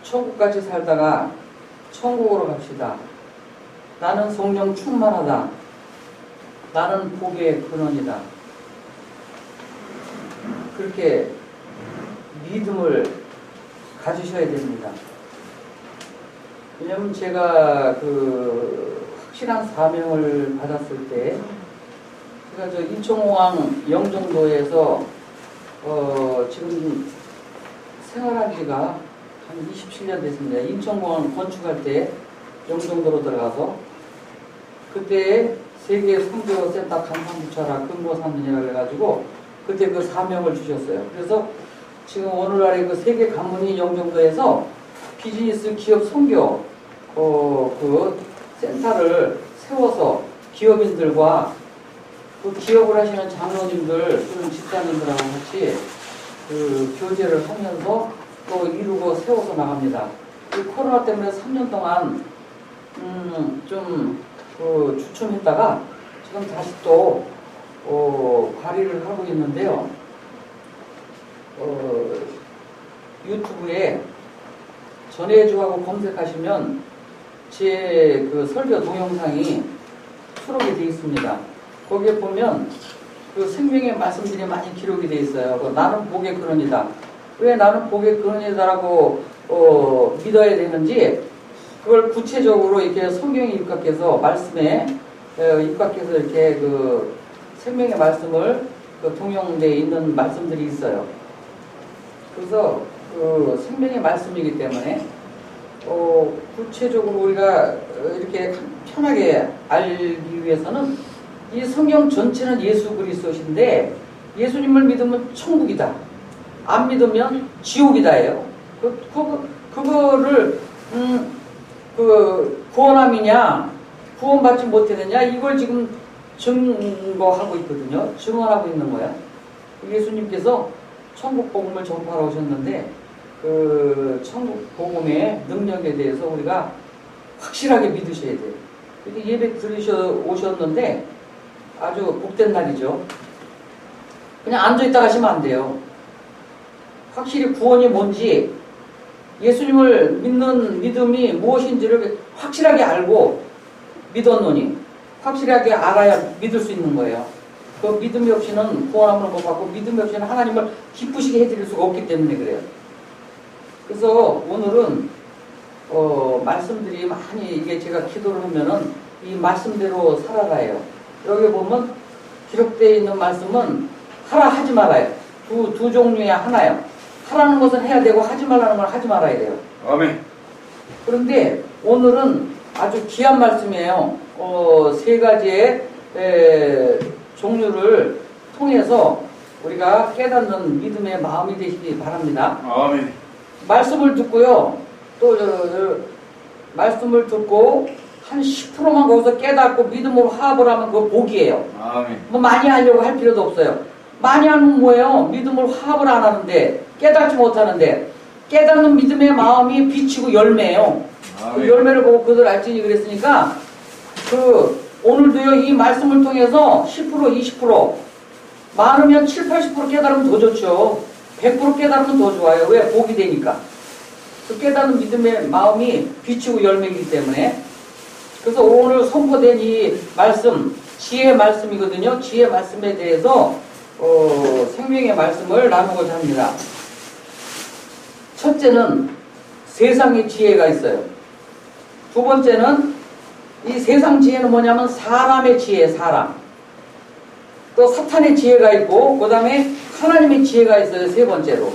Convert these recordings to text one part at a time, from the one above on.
천국같이 살다가 천국으로 갑시다. 나는 성령 충만하다. 나는 복의 근원이다. 그렇게 믿음을 가지셔야 됩니다. 왜냐면 제가 그 확실한 사명을 받았을 때 제가 저 인천공항 영종도에서 지금 생활한 지가 한 27년 됐습니다. 인천공항 건축할 때 영종도로 들어가서 그때 세계 선교센터 간판부처라 근무사문이라고 해가지고 그때 그 사명을 주셨어요. 그래서 지금 오늘날에 그 세계 간문인 영종도에서 비즈니스 기업 선교 그 센터를 세워서 기업인들과 그 기업을 하시는 장로님들 또는 집사님들하고 같이 그 교제를 하면서 또 이루고 세워서 나갑니다. 이 코로나 때문에 3년 동안 좀 주춤했다가 지금 다시 또 발휘를 하고 있는데요. 유튜브에 전해주하고 검색하시면 제 그 설교 동영상이 수록이 되어 있습니다. 거기에 보면 그 생명의 말씀들이 많이 기록이 되어 있어요. 나는 복의 근원이다. 왜 나는 복의 근원이다라고 믿어야 되는지 그걸 구체적으로 이렇게 성경에 입각해서 말씀에 입각해서 이렇게 그 생명의 말씀을 그 동영되어 있는 말씀들이 있어요. 그래서 그 생명의 말씀이기 때문에 구체적으로 우리가 이렇게 편하게 알기 위해서는 이 성경 전체는 예수 그리스도신데 예수님을 믿으면 천국이다. 안 믿으면 지옥이다예요. 그거를 그 구원함이냐 구원받지 못했느냐 이걸 지금 증거하고 있거든요. 증언하고 있는 거야. 예수님께서 천국 복음을 전파하러 오셨는데 그 천국 복음의 능력에 대해서 우리가 확실하게 믿으셔야 돼요. 이렇게 예배 들으셔 오셨는데 아주 복된 날이죠. 그냥 앉아있다 가시면 안 돼요. 확실히 구원이 뭔지 예수님을 믿는 믿음이 무엇인지를 확실하게 알고 믿었노니 확실하게 알아야 믿을 수 있는 거예요. 그 믿음이 없이는 구원함을 못 받고 믿음이 없이는 하나님을 기쁘시게 해드릴 수가 없기 때문에 그래요. 그래서 오늘은 말씀들이 많이 이게 제가 기도를 하면은 이 말씀대로 살아가요. 여기 보면 기록되어 있는 말씀은 하라 하지 말아요. 두 종류의 하나요. 하라는 것은 해야 되고 하지 말라는 건 하지 말아야 돼요. 아멘. 그런데 오늘은 아주 귀한 말씀이에요. 세 가지의 종류를 통해서 우리가 깨닫는 믿음의 마음이 되시기 바랍니다. 아멘. 말씀을 듣고요. 또 말씀을 듣고 한 10%만 거기서 깨닫고 믿음으로 화합을 하면 그거 복이에요. 아멘. 뭐 많이 하려고 할 필요도 없어요. 많이 하면 뭐예요? 믿음으로 화합을 안 하는데 깨닫지 못하는데 깨닫는 믿음의 마음이 비치고 열매예요. 그 열매를 보고 그들 알지니 그랬으니까 오늘도요 이 말씀을 통해서 10% 20% 많으면 7, 80% 깨달으면 더 좋죠. 100% 깨달으면 더 좋아요. 왜? 복이 되니까. 그 깨닫는 믿음의 마음이 비치고 열매이기 때문에. 그래서 오늘 선포된 이 말씀, 지혜의 말씀이거든요. 지혜의 말씀에 대해서 생명의 말씀을 나누고자 합니다. 첫째는 세상의 지혜가 있어요. 두 번째는 이 세상 지혜는 뭐냐면 사람의 지혜, 사람. 또 사탄의 지혜가 있고 그 다음에 하나님의 지혜가 있어요. 세 번째로.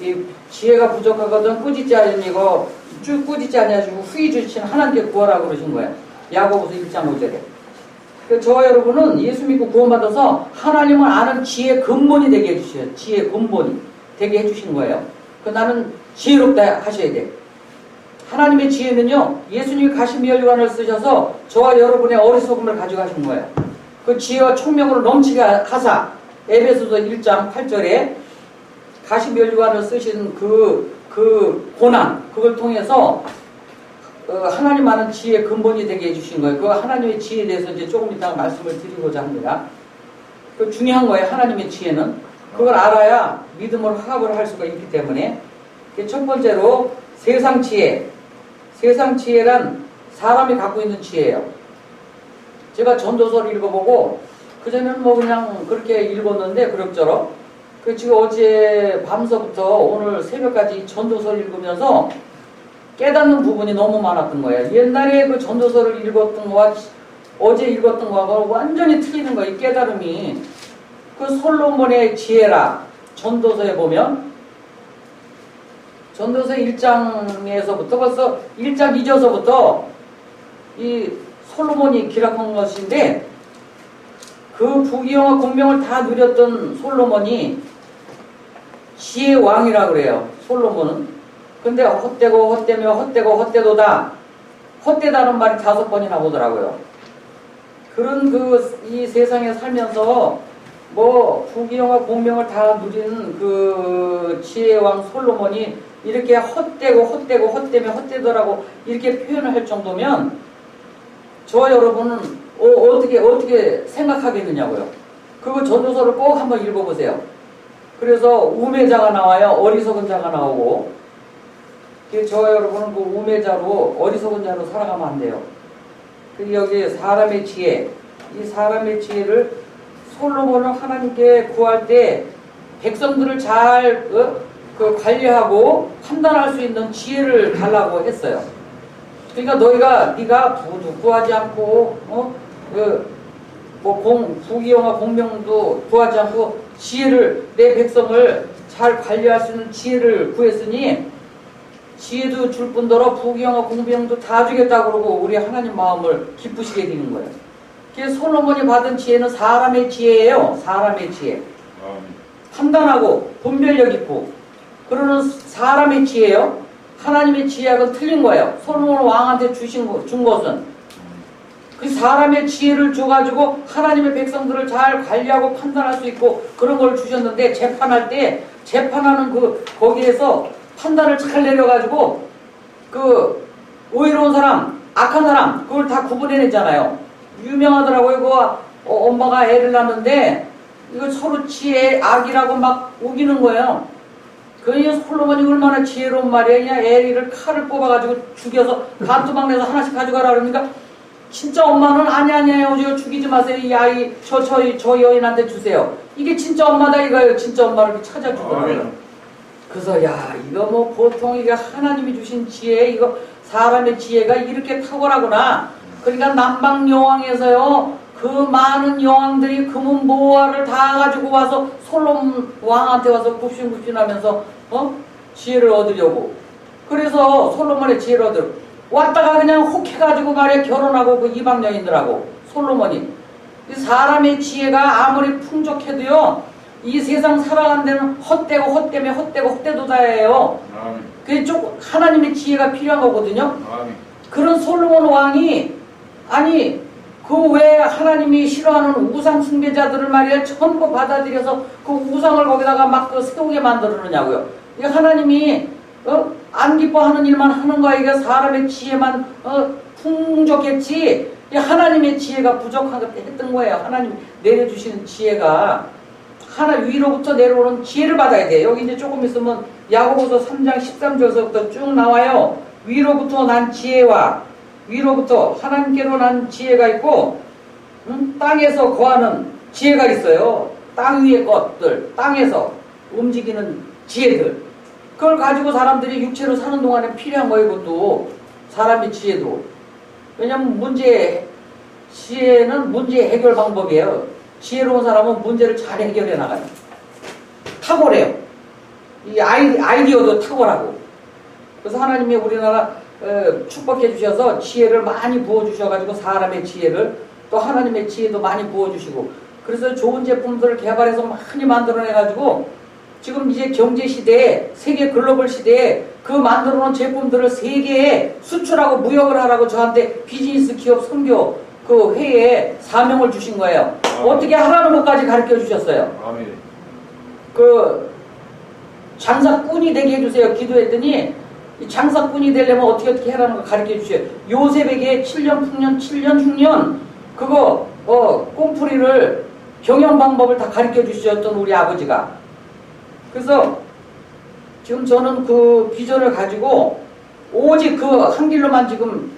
이 지혜가 부족하거든 꾸짖지 아니고 쭉 꾸짖지 아니하시고 후히 주신 하나님께 구하라고 그러신 거예요. 야고보서 1장 5절에. 저와 여러분은 예수 믿고 구원받아서 하나님을 아는 지혜의 근본이 되게 해주셔요. 지혜의 근본이 되게 해주신 거예요. 나는 지혜롭다 하셔야 돼. 하나님의 지혜는요, 예수님이 가시미혈관을 쓰셔서 저와 여러분의 어리석음을 가지고 하신 거예요. 그 지혜와 총명으로 넘치게 하사, 에베소서 1장 8절에 가시미혈관을 쓰신 그 고난, 그걸 통해서 하나님 아는 지혜의 근본이 되게 해주신 거예요. 그 하나님의 지혜에 대해서 이제 조금 이따가 말씀을 드리고자 합니다. 그 중요한 거예요, 하나님의 지혜는. 그걸 알아야 믿음으로 화합을 할 수가 있기 때문에. 첫 번째로 세상 지혜. 세상 지혜란 사람이 갖고 있는 지혜예요. 제가 전도서를 읽어보고 그전에는 뭐 그냥 그렇게 읽었는데 그럭저럭 지금 어제 밤서부터 오늘 새벽까지 전도서를 읽으면서 깨닫는 부분이 너무 많았던 거예요. 옛날에 그 전도서를 읽었던 거와 어제 읽었던 거하고 완전히 틀리는 거예요. 이 깨달음이. 그 솔로몬의 지혜라 전도서에 보면 전도서 1장에서부터 벌써 1장 잊어서부터 이 솔로몬이 기록한 것인데 그 부귀영화 공명을 다 누렸던 솔로몬이 지혜의 왕이라 그래요. 솔로몬은. 근데 헛되고 헛되며 헛되고 헛되도다. 헛되다는 말이 5번이나 나오더라고요. 그런 이 세상에 살면서 뭐 부귀영화 공명을 다 누린 그 지혜의 왕 솔로몬이 이렇게 헛되고 헛되고 헛되며 헛되더라고 이렇게 표현을 할 정도면 저와 여러분은 어떻게 생각하겠느냐고요. 그거 전도서를 꼭 한번 읽어보세요. 그래서 우매자가 나와요. 어리석은 자가 나오고 저와 여러분은 그 우매자로 어리석은 자로 살아가면 안 돼요. 여기 사람의 지혜, 이 사람의 지혜를 솔로몬은 하나님께 구할 때 백성들을 잘 관리하고 판단할 수 있는 지혜를 달라고 했어요. 그러니까 네가 부도 구하지 않고 부귀영화 공명도 구하지 않고 지혜를 내 백성을 잘 관리할 수 있는 지혜를 구했으니 지혜도 줄 뿐더러 부귀영화 공명도 다 주겠다고 그러고 우리 하나님 마음을 기쁘시게 되는 거예요. 그래서 솔로몬이 받은 지혜는 사람의 지혜예요. 사람의 지혜. 판단하고 분별력 있고 그러는 사람의 지혜예요. 하나님의 지혜하고는 틀린 거예요. 솔로몬 왕한테 준 것은 그 사람의 지혜를 줘가지고 하나님의 백성들을 잘 관리하고 판단할 수 있고 그런 걸 주셨는데 재판할 때 재판하는 거기에서 판단을 잘 내려가지고 오해로운 사람, 악한 사람 그걸 다 구분해냈잖아요. 유명하더라고요. 엄마가 애를 낳는데 이거 서로 지혜 악이라고 막 우기는 거예요. 그러니 솔로몬이 얼마나 지혜로운 말이야. 그냥 애를 칼을 뽑아가지고 죽여서 반토막 내서 하나씩 가져가라 그러니까 진짜 엄마는 아니에요. 저 죽이지 마세요. 이 아이 저 여인한테 주세요. 이게 진짜 엄마다 이거예요. 진짜 엄마를 찾아주더라고요. 그래서 이거 뭐 보통 이게 하나님이 주신 지혜 이거 사람의 지혜가 이렇게 탁월하구나. 그러니까 남방 여왕에서요 그 많은 여왕들이 금은 모화를 다 가지고 와서 솔로몬 왕한테 와서 굽신굽신하면서 지혜를 얻으려고. 그래서 솔로몬의 지혜를 얻으려고 왔다가 그냥 혹해가지고 말이야 결혼하고 그 이방 여인들하고 솔로몬이. 사람의 지혜가 아무리 풍족해도요 이 세상 살아가는 데는 헛되고 헛되며 헛되고 헛되도다예요. 그게 좀 하나님의 지혜가 필요한 거거든요. 그런 솔로몬 왕이 그 왜 하나님이 싫어하는 우상 숭배자들을 말이야 전부 받아들여서 그 우상을 거기다가 막 세우게 만들어놓냐고요. 이게 하나님이 안 기뻐하는 일만 하는 거야. 이게 사람의 지혜만 풍족했지 하나님의 지혜가 부족했던 거예요. 하나님 내려주시는 지혜가 위로부터 내려오는 지혜를 받아야 돼. 여기 이제 조금 있으면 야고보서 3장 13절서부터 쭉 나와요. 위로부터 난 지혜와 위로부터 하나님께로 난 지혜가 있고 땅에서 거하는 지혜가 있어요. 땅 위의 것들, 땅에서 움직이는 지혜들. 그걸 가지고 사람들이 육체로 사는 동안에 필요한 거예요. 이것도 사람의 지혜도. 왜냐면 지혜는 문제 해결 방법이에요. 지혜로운 사람은 문제를 잘 해결해 나가요. 탁월해요. 이 아이디어도 탁월하고. 그래서 하나님이 우리나라 축복해 주셔서 지혜를 많이 부어주셔가지고 사람의 지혜를 또 하나님의 지혜도 많이 부어주시고 그래서 좋은 제품들을 개발해서 많이 만들어내가지고 지금 이제 경제시대에 세계 글로벌 시대에 그 만들어놓은 제품들을 세계에 수출하고 무역을 하라고 저한테 비즈니스 기업 선교 그 회의에 사명을 주신 거예요. 어떻게 하라는 것까지 가르쳐 주셨어요. 그 장사꾼이 되게 해주세요. 기도했더니 장사꾼이 되려면 어떻게 해라는 거 가르쳐 주세요. 요셉에게 7년 풍년 7년 흉년 그거 꽁풀이를 경영 방법을 다 가르쳐 주셨던 우리 아버지가. 그래서 지금 저는 그 비전을 가지고 오직 그 한 길로만 지금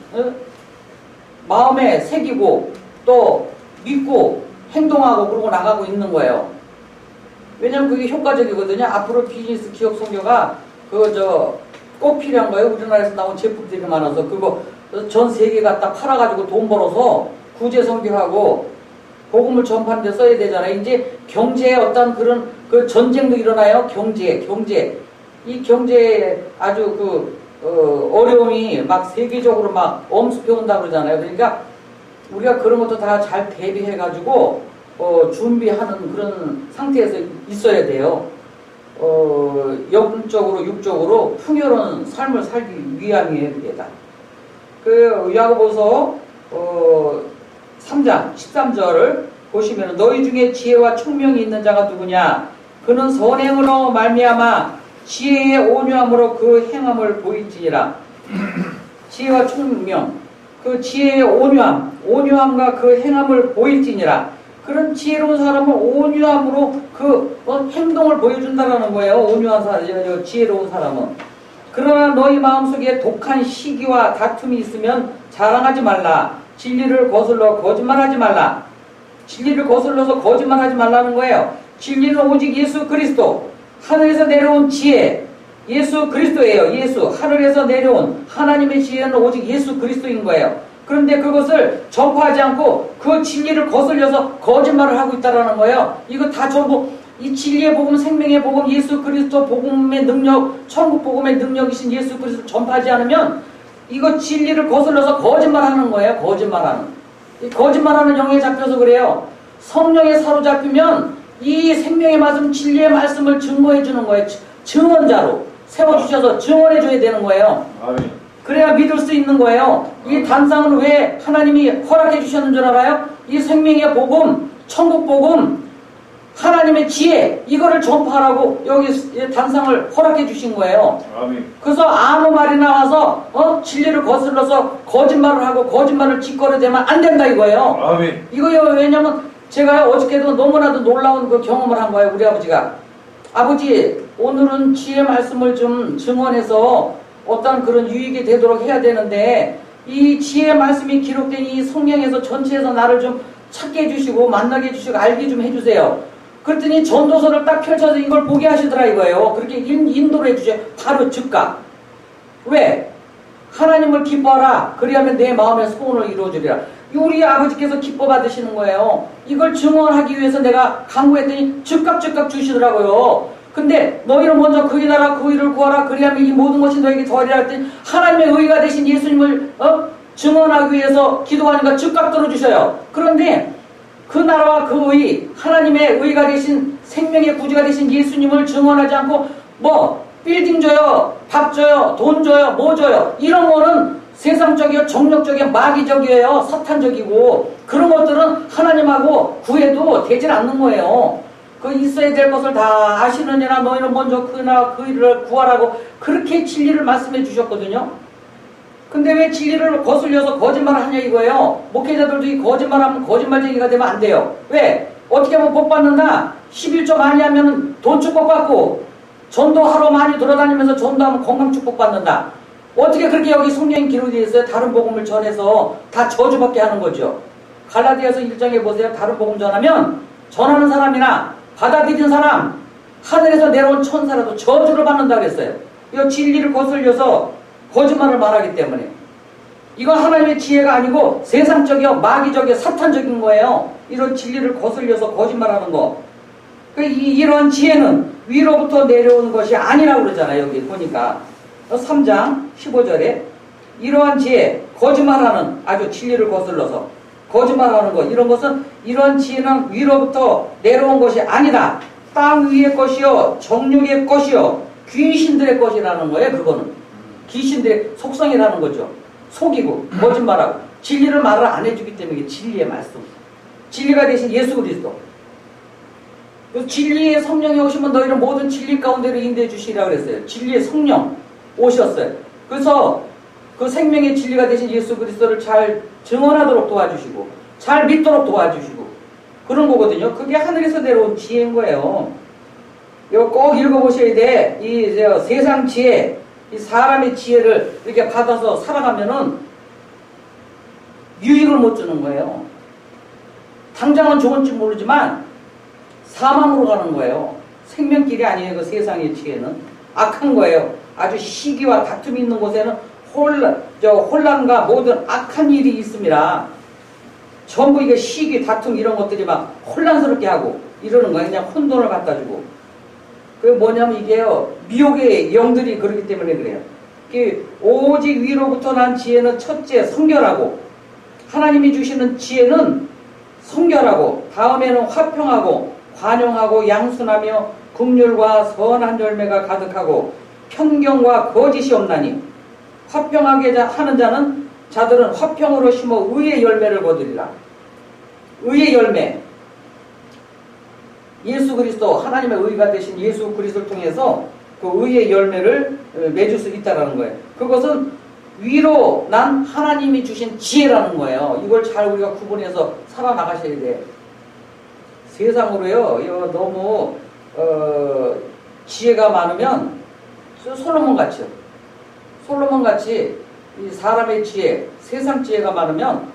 마음에 새기고 또 믿고 행동하고 그러고 나가고 있는 거예요. 왜냐면 그게 효과적이거든요. 앞으로 비즈니스 기업 선교가 꼭 필요한 거예요. 우리나라에서 나온 제품들이 많아서 그거 전 세계 갖다 팔아가지고 돈 벌어서 구제 선교하고 복음을 전파하는 데 써야 되잖아요. 이제 경제에 어떤 그런 그 전쟁도 일어나요. 경제. 이 경제에 아주 어려움이 막 세계적으로 막 엄습해 온다고 그러잖아요. 그러니까 우리가 그런 것도 다 잘 대비해가지고 준비하는 그런 상태에서 있어야 돼요. 영적으로 육적으로 풍요로운 삶을 살기 위함이다. 그 야고보서 3장 13절을 보시면 너희 중에 지혜와 총명이 있는 자가 누구냐? 그는 선행으로 말미암아 지혜의 온유함으로 그 행함을 보일지니라. 지혜와 총명, 그 지혜의 온유함과 그 행함을 보일지니라. 그런 지혜로운 사람은 온유함으로 그 행동을 보여준다라는 거예요. 온유한 사람, 지혜로운 사람은. 그러나 너희 마음속에 독한 시기와 다툼이 있으면 자랑하지 말라. 진리를 거슬러 거짓말하지 말라. 진리를 거슬러서 거짓말하지 말라는 거예요. 진리는 오직 예수 그리스도, 하늘에서 내려온 지혜, 예수 그리스도예요. 예수, 하늘에서 내려온 하나님의 지혜는 오직 예수 그리스도인 거예요. 그런데 그것을 전파하지 않고 그 진리를 거슬려서 거짓말을 하고 있다는 거예요. 이거 다 전부 이 진리의 복음, 생명의 복음, 예수 그리스도 복음의 능력, 천국 복음의 능력이신 예수 그리스도 전파하지 않으면 이거 진리를 거슬러서 거짓말하는 거예요. 이 거짓말하는 영에 잡혀서 그래요. 성령에 사로잡히면 이 생명의 말씀, 진리의 말씀을 증거해 주는 거예요. 증언자로 세워주셔서 증언해 줘야 되는 거예요. 아멘. 그래야 믿을 수 있는 거예요. 이 단상은 왜 하나님이 허락해 주셨는 줄 알아요? 이 생명의 복음, 천국 복음, 하나님의 지혜, 이거를 전파하라고 여기 단상을 허락해 주신 거예요. 아멘. 그래서 아무 말이 나와서 진리를 거슬러서 거짓말을 하고 거짓말을 짓거려대면 안 된다 이거예요. 아멘. 이거요. 왜냐면 제가 어저께도 너무나도 놀라운 그 경험을 한 거예요. 우리 아버지가. 아버지, 오늘은 지혜 말씀을 좀 증언해서 어떤 그런 유익이 되도록 해야 되는데 이 지혜 말씀이 기록된 이 성경에서 전체에서 나를 좀 찾게 해주시고 만나게 해주시고 알게 좀 해주세요. 그랬더니 전도서를 딱 펼쳐서 이걸 보게 하시더라 이거예요. 그렇게 인도를 해주셔요. 바로 즉각. 왜? 하나님을 기뻐하라. 그리하면 내 마음의 소원을 이루어주리라. 우리 아버지께서 기뻐 받으시는 거예요. 이걸 증언하기 위해서 내가 강구했더니 즉각 주시더라고요. 근데 너희는 먼저 그의 나라 그 의를 구하라. 그리하면 이 모든 것이 너에게 더하리라 했더니 하나님의 의가 되신 예수님을 증언하기 위해서 기도하니까 즉각 들어주셔요. 그런데 그 나라와 그 의, 하나님의 의가 되신 생명의 구주가 되신 예수님을 증언하지 않고 빌딩 줘요, 밥 줘요, 돈 줘요, 뭐 줘요, 이런 거는 세상적이요, 정력적이요, 마귀적이에요, 사탄적이고 그런 것들은 하나님하고 구해도 되질 않는 거예요. 그 있어야 될 것을 다 아시느니라. 너희는 먼저 그 나라 그 일을 구하라고 그렇게 진리를 말씀해 주셨거든요. 근데 왜 진리를 거슬려서 거짓말을 하냐 이거예요. 목회자들도 이 거짓말하면 거짓말쟁이가 되면 안 돼요. 왜? 어떻게 하면 복 받는다? 11조 많이 하면 돈 축복받고 전도하러 많이 돌아다니면서 전도하면 건강 축복받는다. 어떻게 그렇게 여기 성경에 기록이 되어 있어요? 다른 복음을 전해서 다 저주받게 하는 거죠. 갈라디아서 1장에 보세요. 다른 복음 전하면 전하는 사람이나 받아들인 사람, 하늘에서 내려온 천사라도 저주를 받는다 그랬어요. 이 진리를 거슬려서 거짓말을 말하기 때문에. 이건 하나님의 지혜가 아니고 세상적이요, 마귀적이요, 사탄적인 거예요. 이런 진리를 거슬려서 거짓말하는 거. 이런 지혜는 위로부터 내려오는 것이 아니라고 그러잖아요. 여기 보니까 3장 15절에 이러한 지혜, 거짓말하는 아주 진리를 거슬러서 거짓말하는 것, 이런 것은 이러한 지혜는 위로부터 내려온 것이 아니다. 땅 위의 것이요, 정욕의 것이요, 귀신들의 것이라는 거예요. 그거는 귀신들의 속성이라는 거죠. 속이고 거짓말하고 진리를 말을 안 해주기 때문에 진리의 말씀, 진리가 되신 예수 그리스도. 진리의 성령이 오시면 너희를 모든 진리 가운데로 인도해 주시리라 그랬어요. 진리의 성령 오셨어요. 그래서 그 생명의 진리가 되신 예수 그리스도를 잘 증언하도록 도와주시고 잘 믿도록 도와주시고 그런 거거든요. 그게 하늘에서 내려온 지혜인 거예요. 이거 꼭 읽어보셔야 돼. 세상 지혜, 이 사람의 지혜를 이렇게 받아서 살아가면은 유익을 못 주는 거예요. 당장은 좋은지 모르지만 사망으로 가는 거예요. 생명길이 아니에요. 그 세상의 지혜는 악한 거예요. 아주 시기와 다툼이 있는 곳에는 혼란과 모든 악한 일이 있습니다. 전부 이게 시기, 다툼 이런 것들이 막 혼란스럽게 하고 이러는 거예요. 그냥 혼돈을 갖다 주고. 그게 뭐냐면 이게요, 미혹의 영들이 그렇기 때문에 그래요. 오직 위로부터 난 지혜는 첫째 성결하고, 하나님이 주시는 지혜는 성결하고, 다음에는 화평하고 관용하고 양순하며 긍휼과 선한 열매가 가득하고 편견과 거짓이 없나니, 화평하게 하는 자들은 화평으로 심어 의의 열매를 거두리라. 의의 열매, 예수 그리스도, 하나님의 의가 되신 예수 그리스도를 통해서 그 의의 열매를 맺을 수 있다는 거예요. 그것은 위로 난 하나님이 주신 지혜라는 거예요. 이걸 잘 우리가 구분해서 살아나가셔야 돼요. 세상으로요, 이거 너무 지혜가 많으면 솔로몬 같이요. 솔로몬 같이 이 사람의 지혜, 세상 지혜가 많으면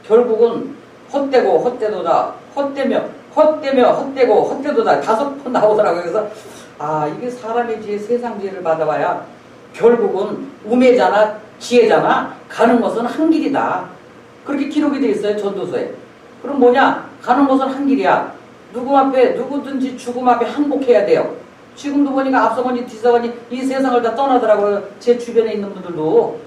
결국은 헛되고 헛되도다, 헛되고 헛되도다 5번 나오더라고요. 그래서 이게 사람의 지혜, 세상 지혜를 받아봐야 결국은 우매잖아, 지혜잖아, 가는 것은 한 길이다. 그렇게 기록이 되어 있어요, 전도서에. 그럼 뭐냐? 가는 것은 한 길이야. 누구든지 죽음 앞에 항복해야 돼요. 지금도 보니까 앞서거니 뒤서거니 이 세상을 다 떠나더라고요. 제 주변에 있는 분들도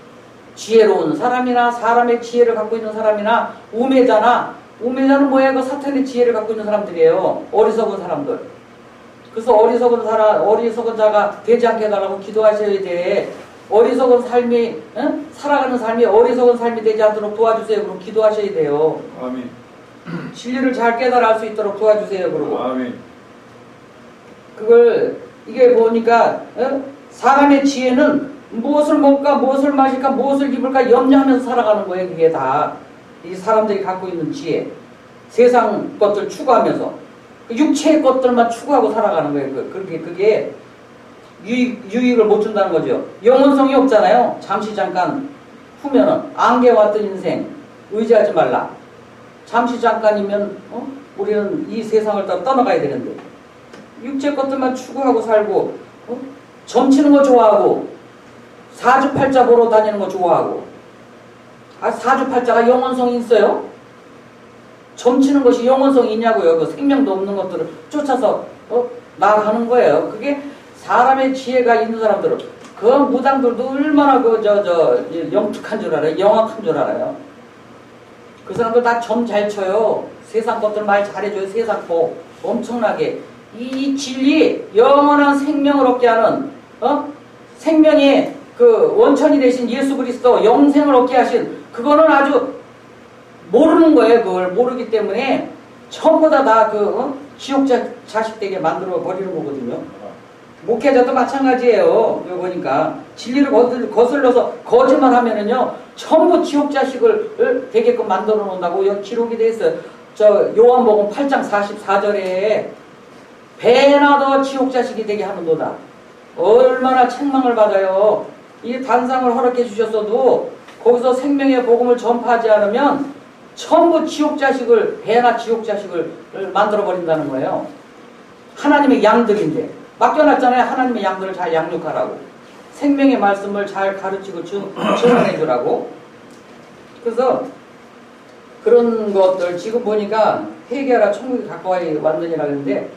지혜로운 사람이나 사람의 지혜를 갖고 있는 사람이나 우매자는 뭐야? 그 사탄의 지혜를 갖고 있는 사람들이에요. 어리석은 사람들. 그래서 어리석은 자가 되지 않게 해달라고 기도하셔야 돼. 어리석은 삶이, 살아가는 삶이 어리석은 삶이 되지 않도록 도와주세요. 그럼 기도하셔야 돼요. 아멘. 진리를 잘 깨달아 알 수 있도록 도와주세요. 그러고. 아멘. 이게 보니까, 사람의 지혜는 무엇을 먹을까, 무엇을 마실까, 무엇을 입을까 염려하면서 살아가는 거예요. 그게 다. 이 사람들이 갖고 있는 지혜. 세상 것들 추구하면서. 육체의 것들만 추구하고 살아가는 거예요. 그게 유익을 못 준다는 거죠. 영원성이 없잖아요. 잠깐 후면은 안개 왔던 인생 의지하지 말라. 잠시 잠깐이면 우리는 이 세상을 다 떠나가야 되는데 육체 것들만 추구하고 살고 점치는 거 좋아하고 사주팔자 보러 다니는 거 좋아하고 사주팔자가 영원성이 있어요? 점치는 것이 영원성이 있냐고요. 그 생명도 없는 것들을 쫓아서 나아가는 거예요. 그게 사람의 지혜가 있는 사람들은 그 무당들도 얼마나 영특한 줄 알아요. 영악한 줄 알아요. 그 사람들 다 점 잘 쳐요. 세상 것들 말 잘해줘요. 세상 복 엄청나게. 이 진리, 영원한 생명을 얻게 하는 생명의 그 원천이 되신 예수 그리스도, 영생을 얻게 하신 그거는 아주 모르는 거예요. 그걸 모르기 때문에 전부 다 지옥 자식 되게 만들어 버리는 거거든요. 목회자도 마찬가지예요. 여기 보니까 진리를 거슬러서 거짓말 하면은요 전부 지옥 자식을 되게끔 만들어 놓는다고 여기 기록이 돼 있어요. 요한복음 8장 44절에 배나 더 지옥 자식이 되게 하는도다. 얼마나 책망을 받아요. 이 단상을 허락해 주셨어도 거기서 생명의 복음을 전파하지 않으면 전부 지옥 자식을, 배나 지옥 자식을 만들어 버린다는 거예요. 하나님의 양들인데 맡겨놨잖아요. 하나님의 양들을 잘 양육하라고, 생명의 말씀을 잘 가르치고 증언해 주라고. 그래서 그런 것들 지금 보니까 회개하라 천국이 가까이 왔느니라 그러는데,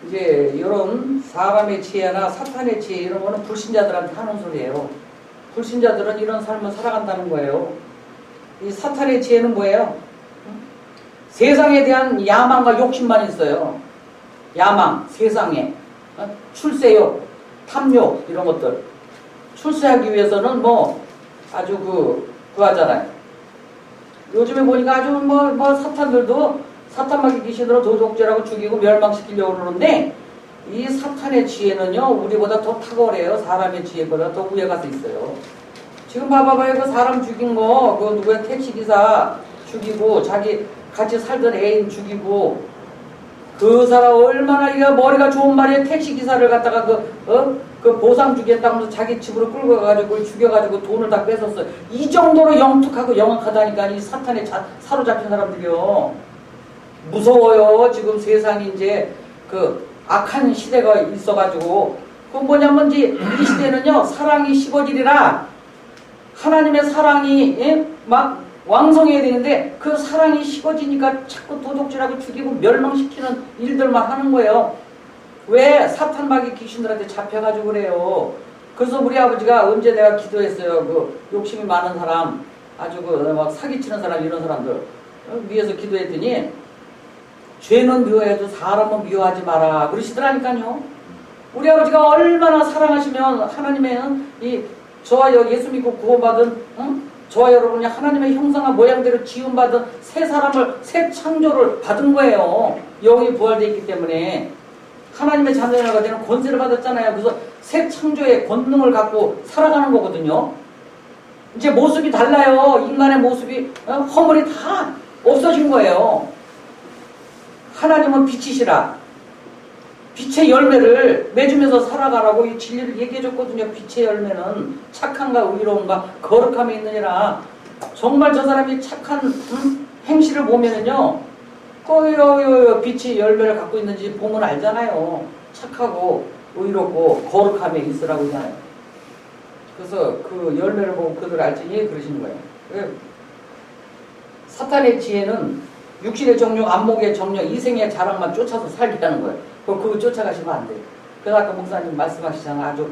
이제 이런 사람의 지혜나 사탄의 지혜 이런 거는 불신자들한테 하는 소리예요. 불신자들은 이런 삶을 살아간다는 거예요. 이 사탄의 지혜는 뭐예요? 세상에 대한 야망과 욕심만 있어요. 야망, 세상에 출세욕, 탐욕 이런 것들. 출세하기 위해서는 아주 그거 하잖아요. 요즘에 보니까 아주 사탄들도 사탄마귀 귀신으로 도둑질하고 죽이고 멸망시키려고 그러는데, 이 사탄의 지혜는요 우리보다 더 탁월해요. 사람의 지혜보다 더 위에 가서 있어요. 지금 봐봐요. 그 사람 죽인 거, 그 택시기사 죽이고 자기 같이 살던 애인 죽이고 그 사람 얼마나 이가 머리가 좋은 말이야. 택시 기사를 갖다가 그 보상 주겠다고 하면서 자기 집으로 끌고 가가지고 그걸 죽여가지고 돈을 다 뺏었어. 이 정도로 영특하고 영악하다니까 이 사탄에 사로잡힌 사람들이요. 무서워요. 지금 세상이 이제 그 악한 시대가 있어가지고 그 뭐냐면 이제 이 시대는요 사랑이 식어지리라. 하나님의 사랑이 막 왕성해야 되는데 그 사랑이 식어지니까 자꾸 도둑질하고 죽이고 멸망시키는 일들만 하는 거예요. 왜? 사탄마귀 귀신들한테 잡혀가지고 그래요. 그래서 우리 아버지가 언제 내가 기도했어요. 그 욕심이 많은 사람, 아주 막 사기치는 사람 이런 사람들 위해서 기도했더니 죄는 미워해도 사람은 미워하지 마라 그러시더라니까요. 우리 아버지가 얼마나 사랑하시면 하나님의 저와 예수 믿고 구원받은 저와 여러분이 하나님의 형상과 모양대로 지음받은 새 사람을 새 창조를 받은 거예요. 영이 부활되어 있기 때문에 하나님의 자녀가 되는 권세를 받았잖아요. 그래서 새 창조의 권능을 갖고 살아가는 거거든요. 이제 모습이 달라요. 인간의 모습이 허물이 다 없어진 거예요. 하나님은 빛이시라. 빛의 열매를 맺으면서 살아가라고 이 진리를 얘기해줬거든요. 빛의 열매는 착함과 의로움과 거룩함이 있느니라. 정말 저 사람이 착한 행실을 보면은요, 빛이 열매를 갖고 있는지 보면 알잖아요. 착하고 의롭고 거룩함에 있으라고 하잖아요. 그래서 그 열매를 보고 그들 알지니 그러시는 거예요. 사탄의 지혜는 육신의 정욕, 안목의 정욕, 이생의 자랑만 쫓아서 살게 하는 거예요. 그거 쫓아가시면 안 돼요. 그래서 아까 목사님 말씀하시잖아요. 아주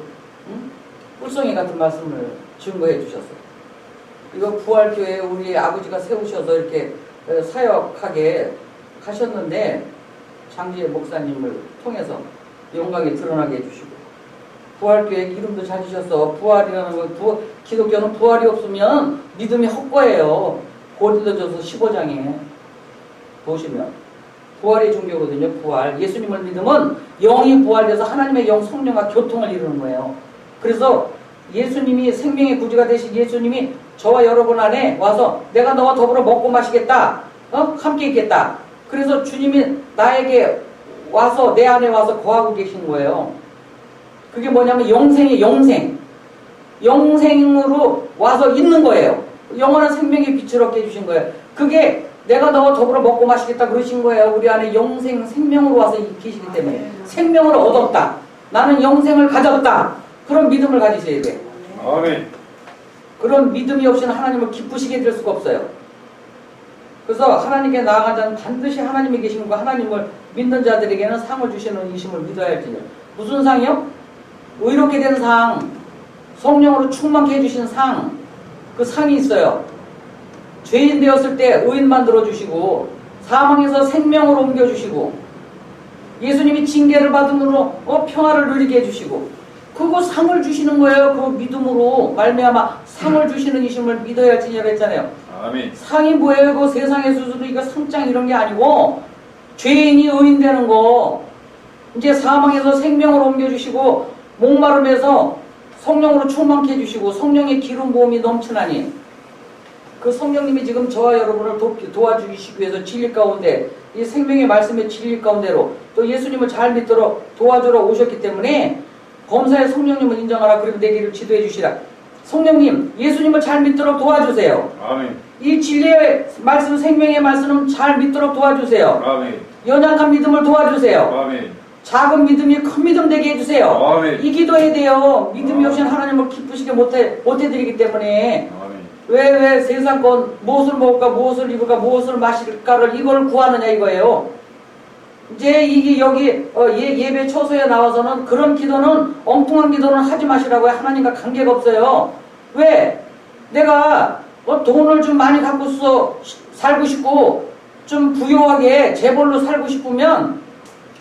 꿀송이 같은 말씀을 증거해 주셨어요. 이거 부활교회 우리 아버지가 세우셔서 이렇게 사역하게 하셨는데 장지혜 목사님을 통해서 영광이 드러나게 해주시고 부활교회 이름도 잘 지셨어. 부활이라는 건 기독교는 부활이 없으면 믿음이 헛거예요. 고린도전서 15장에 보시면 부활의 종교거든요. 부활. 예수님을 믿으면 영이 부활돼서 하나님의 영 성령과 교통을 이루는 거예요. 그래서 예수님이 생명의 구주가 되신 예수님이 저와 여러분 안에 와서 내가 너와 더불어 먹고 마시겠다. 함께 있겠다. 그래서 주님이 나에게 와서 내 안에 와서 거하고 계신 거예요. 그게 뭐냐면 영생의 영생. 영생으로 와서 있는 거예요. 영원한 생명의 빛을 얻게 해주신 거예요. 그게 내가 너와 더불어 먹고 마시겠다 그러신 거예요. 우리 안에 영생 생명으로 와서 계시기 때문에 생명을 얻었다. 나는 영생을 가졌다. 그런 믿음을 가지셔야 돼요. 아멘. 그런 믿음이 없이는 하나님을 기쁘시게 될 수가 없어요. 그래서 하나님께 나아가자면 반드시 하나님이 계신 거 하나님을 믿는 자들에게는 상을 주시는 이심을 믿어야 할지요. 무슨 상이요? 의롭게 된 상, 성령으로 충만케 해주신 상, 그 상이 있어요. 죄인 되었을 때 의인 만들어주시고 사망에서 생명으로 옮겨주시고 예수님이 징계를 받음으로 평화를 누리게 해주시고 그거 상을 주시는 거예요. 그 믿음으로 말미암아 상을 주시는 이심을 믿어야 할지니라 했잖아요. 아멘. 상이 뭐예요? 그 세상의 수수도 이거 상장 이런 게 아니고 죄인이 의인 되는 거 이제 사망에서 생명으로 옮겨주시고 목마름에서 성령으로 충만케 해주시고 성령의 기름 부음이 넘치나니 그 성령님이 지금 저와 여러분을 도와주시기 위해서 진리 가운데 이 생명의 말씀의 진리 가운데로 또 예수님을 잘 믿도록 도와주러 오셨기 때문에 범사의 성령님을 인정하라. 그리고 내 길을 지도해 주시라. 성령님 예수님을 잘 믿도록 도와주세요. 아멘. 이 진리의 말씀 생명의 말씀은 잘 믿도록 도와주세요. 아멘. 연약한 믿음을 도와주세요. 아멘. 작은 믿음이 큰 믿음 되게 해주세요. 아멘. 이 기도해야 돼요. 믿음이 없이는 하나님을 기쁘시게 못해드리기 때문에 아멘. 왜 세상권 무엇을 먹을까 무엇을 입을까 무엇을 마실까를 이걸 구하느냐 이거예요. 이제 이게 여기 예배 처소에 나와서는 그런 기도는 엉뚱한 기도는 하지 마시라고요. 하나님과 관계가 없어요. 왜? 내가 돈을 좀 많이 갖고 살고 싶고 좀 부유하게 재벌로 살고 싶으면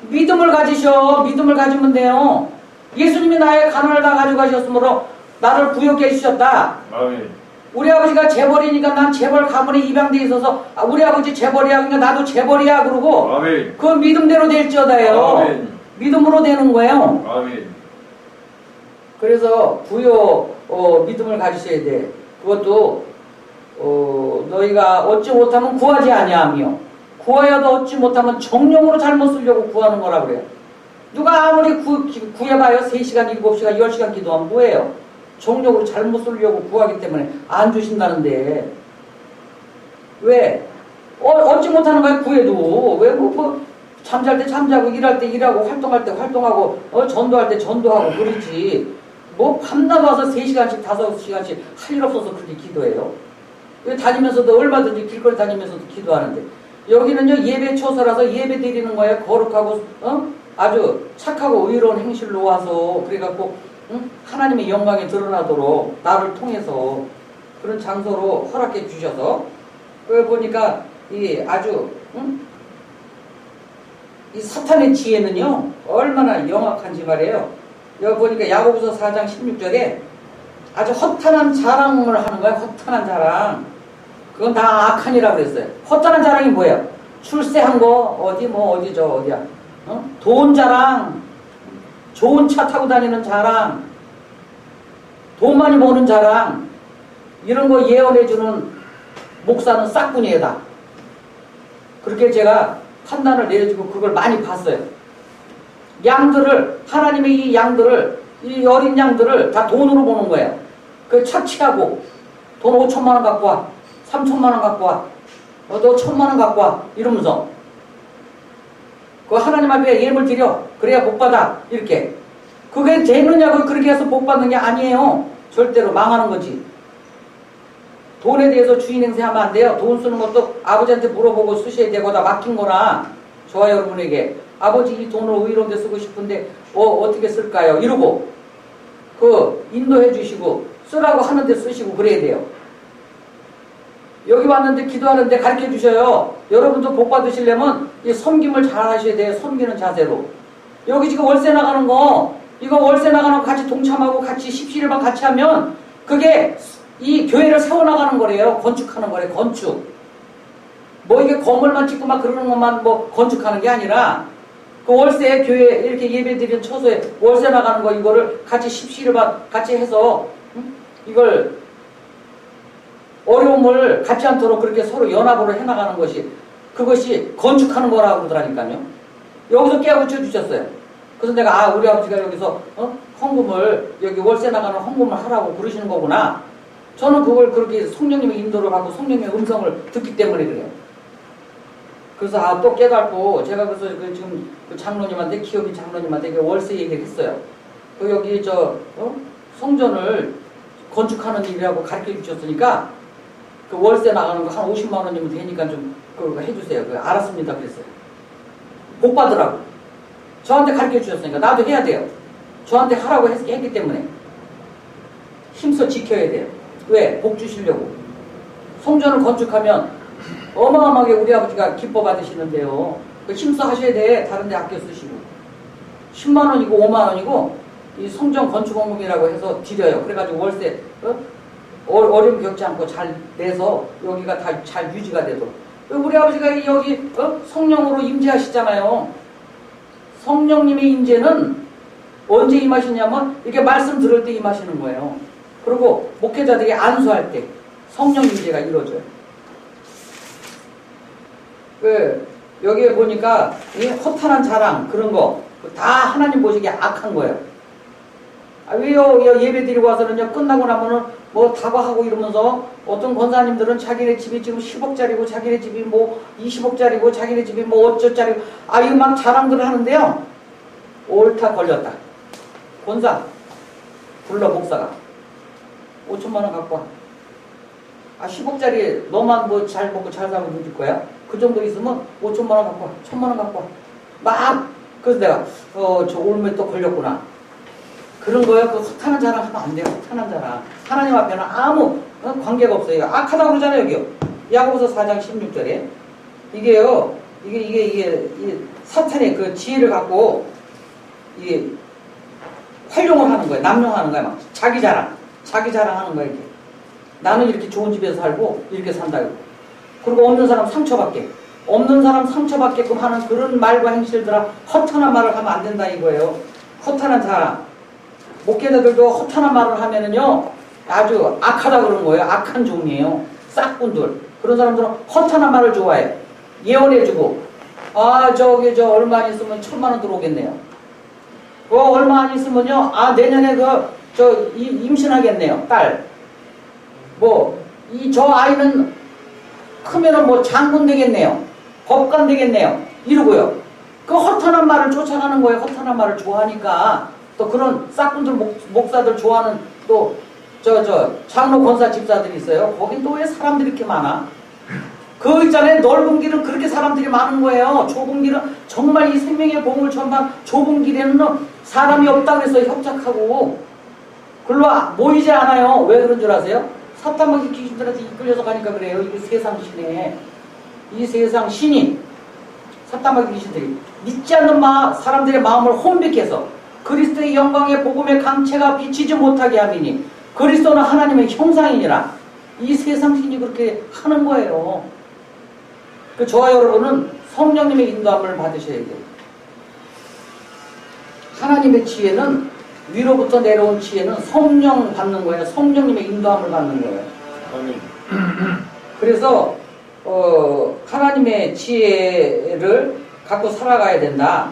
믿음을 가지셔. 믿음을 가지면 돼요. 예수님이 나의 가난을 다 가져가셨으므로 나를 부유하게 해주셨다. 아멘. 우리 아버지가 재벌이니까 난 재벌 가문에 입양돼 있어서 우리 아버지 재벌이야 그러니까 나도 재벌이야 그러고 아멘. 그 믿음대로 될지어다요. 아멘. 믿음으로 되는 거예요. 아멘. 그래서 부여 믿음을 가지셔야 돼. 그것도 너희가 얻지 못하면 구하지 아니하며 구하여도 얻지 못하면 정령으로 잘못 쓰려고 구하는 거라 그래요. 누가 아무리 구해봐요. 3시간, 7시간, 10시간 기도하면 뭐예요? 정령으로 잘못 쓰려고 구하기 때문에 안 주신다는데. 왜? 얻지 못하는 거야, 구해도. 왜, 잠잘 때 잠자고, 일할 때 일하고, 활동할 때 활동하고, 전도할 때 전도하고, 그러지. 밤낮 와서 3시간씩, 5시간씩 할 일 없어서 그렇게 기도해요. 왜 다니면서도, 얼마든지 길거리 다니면서도 기도하는데. 여기는요, 예배 초서라서 예배 드리는 거예요. 거룩하고, 아주 착하고 의로운 행실로 와서, 그래갖고, 하나님의 영광이 드러나도록, 나를 통해서, 그런 장소로 허락해 주셔서, 보니까, 아주, 이 사탄의 지혜는요, 얼마나 영악한지 말이에요. 여기 보니까 야고보서 4장 16절에 아주 허탄한 자랑을 하는 거예요. 허탄한 자랑. 그건 다 악한이라고 그랬어요. 허탄한 자랑이 뭐예요? 출세한 거, 어디야. 돈 자랑, 좋은 차 타고 다니는 자랑, 돈 많이 버는 자랑, 이런 거 예언해주는 목사는 싹군이에다. 그렇게 제가 판단을 내려주고 그걸 많이 봤어요. 양들을, 하나님의 이 양들을, 이 어린 양들을 다 돈으로 보는 거예요. 그 착취하고, 돈 5천만 원 갖고 와, 3천만 원 갖고 와, 너 1,000만 원 갖고 와, 이러면서. 그 하나님 앞에 예물 드려. 그래야 복 받아. 이렇게. 그게 되느냐고 그렇게 해서 복 받는 게 아니에요. 절대로 망하는 거지. 돈에 대해서 주인 행세하면 안 돼요. 돈 쓰는 것도 아버지한테 물어보고 쓰셔야 되고, 다 맡긴 거나, 저와 여러분에게 아버지 이 돈을 의로운 데 쓰고 싶은데 어떻게 쓸까요? 이러고 인도해 주시고 쓰라고 하는데 쓰시고 그래야 돼요. 여기 왔는데 기도하는데 가르쳐 주셔요. 여러분도 복 받으시려면 이 섬김을 잘 하셔야 돼요. 섬기는 자세로. 여기 지금 월세 나가는 거, 이거 월세 나가는 거 같이 동참하고 같이 십시일반 같이 하면 그게 이 교회를 세워나가는 거래요. 건축하는 거래. 건축. 이게 건물만 짓고 막 그러는 것만 건축하는 게 아니라 그 월세 교회 이렇게 예배드리는 처소에 월세 나가는 거 이거를 같이 십시일반 같이 해서 이걸 어려움을 갖지 않도록 그렇게 서로 연합으로 해나가는 것이 그것이 건축하는 거라고 그러더라니까요. 여기서 깨우쳐 주셨어요. 그래서 내가 우리 아버지가 여기서 헌금을 여기 월세 나가는 헌금을 하라고 그러시는 거구나. 저는 그걸 그렇게 성령님의 인도를 받고 성령님의 음성을 듣기 때문에 그래요. 그래서 또 깨닫고 제가 그래서 지금 장로님한테 기업인 장로님한테 월세 얘기를 했어요. 여기 성전을 건축하는 일이라고 가르쳐 주셨으니까 그 월세 나가는 거 한 50만 원이면 되니까 좀 그거 해주세요. 알았습니다. 그랬어요. 복 받으라고. 저한테 가르쳐 주셨으니까 나도 해야 돼요. 저한테 하라고 했기 때문에 힘써 지켜야 돼요. 왜? 복 주시려고. 성전을 건축하면 어마어마하게 우리 아버지가 기뻐 받으시는데요. 힘써 하셔야 돼. 다른 데 아껴 쓰시고. 10만 원이고 5만 원이고 이 성전 건축 헌금이라고 해서 드려요. 그래가지고 월세 어려움 겪지 않고 잘 내서 여기가 다 잘 유지가 되도록. 우리 아버지가 여기 성령으로 임재하시잖아요. 성령님의 임재는 언제 임하시냐면 이렇게 말씀 들을 때 임하시는 거예요. 그리고 목회자들이 안수할 때 성령 임재가 이루어져요. 여기에 보니까 이 허탄한 자랑 그런 거 다 하나님 보시기에 악한 거예요. 왜요? 예배 드리고 와서는요, 끝나고 나면은 다과하고 이러면서 어떤 권사님들은 자기네 집이 지금 10억짜리고 자기네 집이 20억짜리고 자기네 집이 어쩌짜리고 이거 막 자랑들을 하는데요. 옳다 걸렸다. 권사 불러 목사가 5천만 원 갖고 와. 10억짜리 너만 잘 먹고 잘 살고 누릴 거야? 그 정도 있으면 5천만 원 갖고 와. 1,000만 원 갖고 와. 그래서 내가 저 올매 또 걸렸구나. 그런 거예요. 그 허탄한 자랑 하면 안 돼요. 허탄한 자랑. 하나님 앞에는 아무 관계가 없어요. 악하다고 그러잖아요. 여기요. 야고보서 4장 16절에. 이게요. 이게 사탄의 그 지혜를 갖고 이게 활용을 하는 거예요. 남용하는 거예요. 막 자기 자랑하는 거예요. 이렇게. 나는 이렇게 좋은 집에서 살고 이렇게 산다고. 그리고 없는 사람 상처받게끔 하는 그런 말과 행실들아 허탄한 말을 하면 안 된다 이거예요. 허탄한 자랑. 목회자들도 허탄한 말을 하면은요 아주 악하다 그러는 거예요. 악한 종이에요. 싹군들. 그런 사람들은 허탄한 말을 좋아해. 예언해주고, 아, 저기, 저, 얼마 안 있으면 1,000만 원 들어오겠네요. 얼마 안 있으면요, 아, 내년에 임신하겠네요, 딸. 저 아이는 크면은 장군 되겠네요. 법관 되겠네요. 이러고요. 그 허탄한 말을 쫓아가는 거예요. 허탄한 말을 좋아하니까. 또 그런 싹군들, 목사들 좋아하는 또, 장로 권사 집사들이 있어요. 거긴 또 왜 사람들이 이렇게 많아? 그 있잖아요. 넓은 길은 그렇게 사람들이 많은 거예요. 좁은 길은 정말 이 생명의 복음을 전반 좁은 길에는 사람이 없다고 해서 협착하고 글로 모이지 않아요. 왜 그런 줄 아세요? 사탄마귀 귀신들한테 이끌려서 가니까 그래요. 이게 세상 신에. 이 세상 신이 사탄마귀 귀신들이 믿지 않는 사람들의 마음을 혼백해서 그리스도의 영광의 복음의 강체가 비치지 못하게 하리니 그리스도는 하나님의 형상이니라. 이 세상 신이 그렇게 하는 거예요. 저와 여러분은 성령님의 인도함을 받으셔야 돼요. 하나님의 지혜는 위로부터 내려온 지혜는 성령 받는 거예요. 성령님의 인도함을 받는 거예요. 그래서 하나님의 지혜를 갖고 살아가야 된다.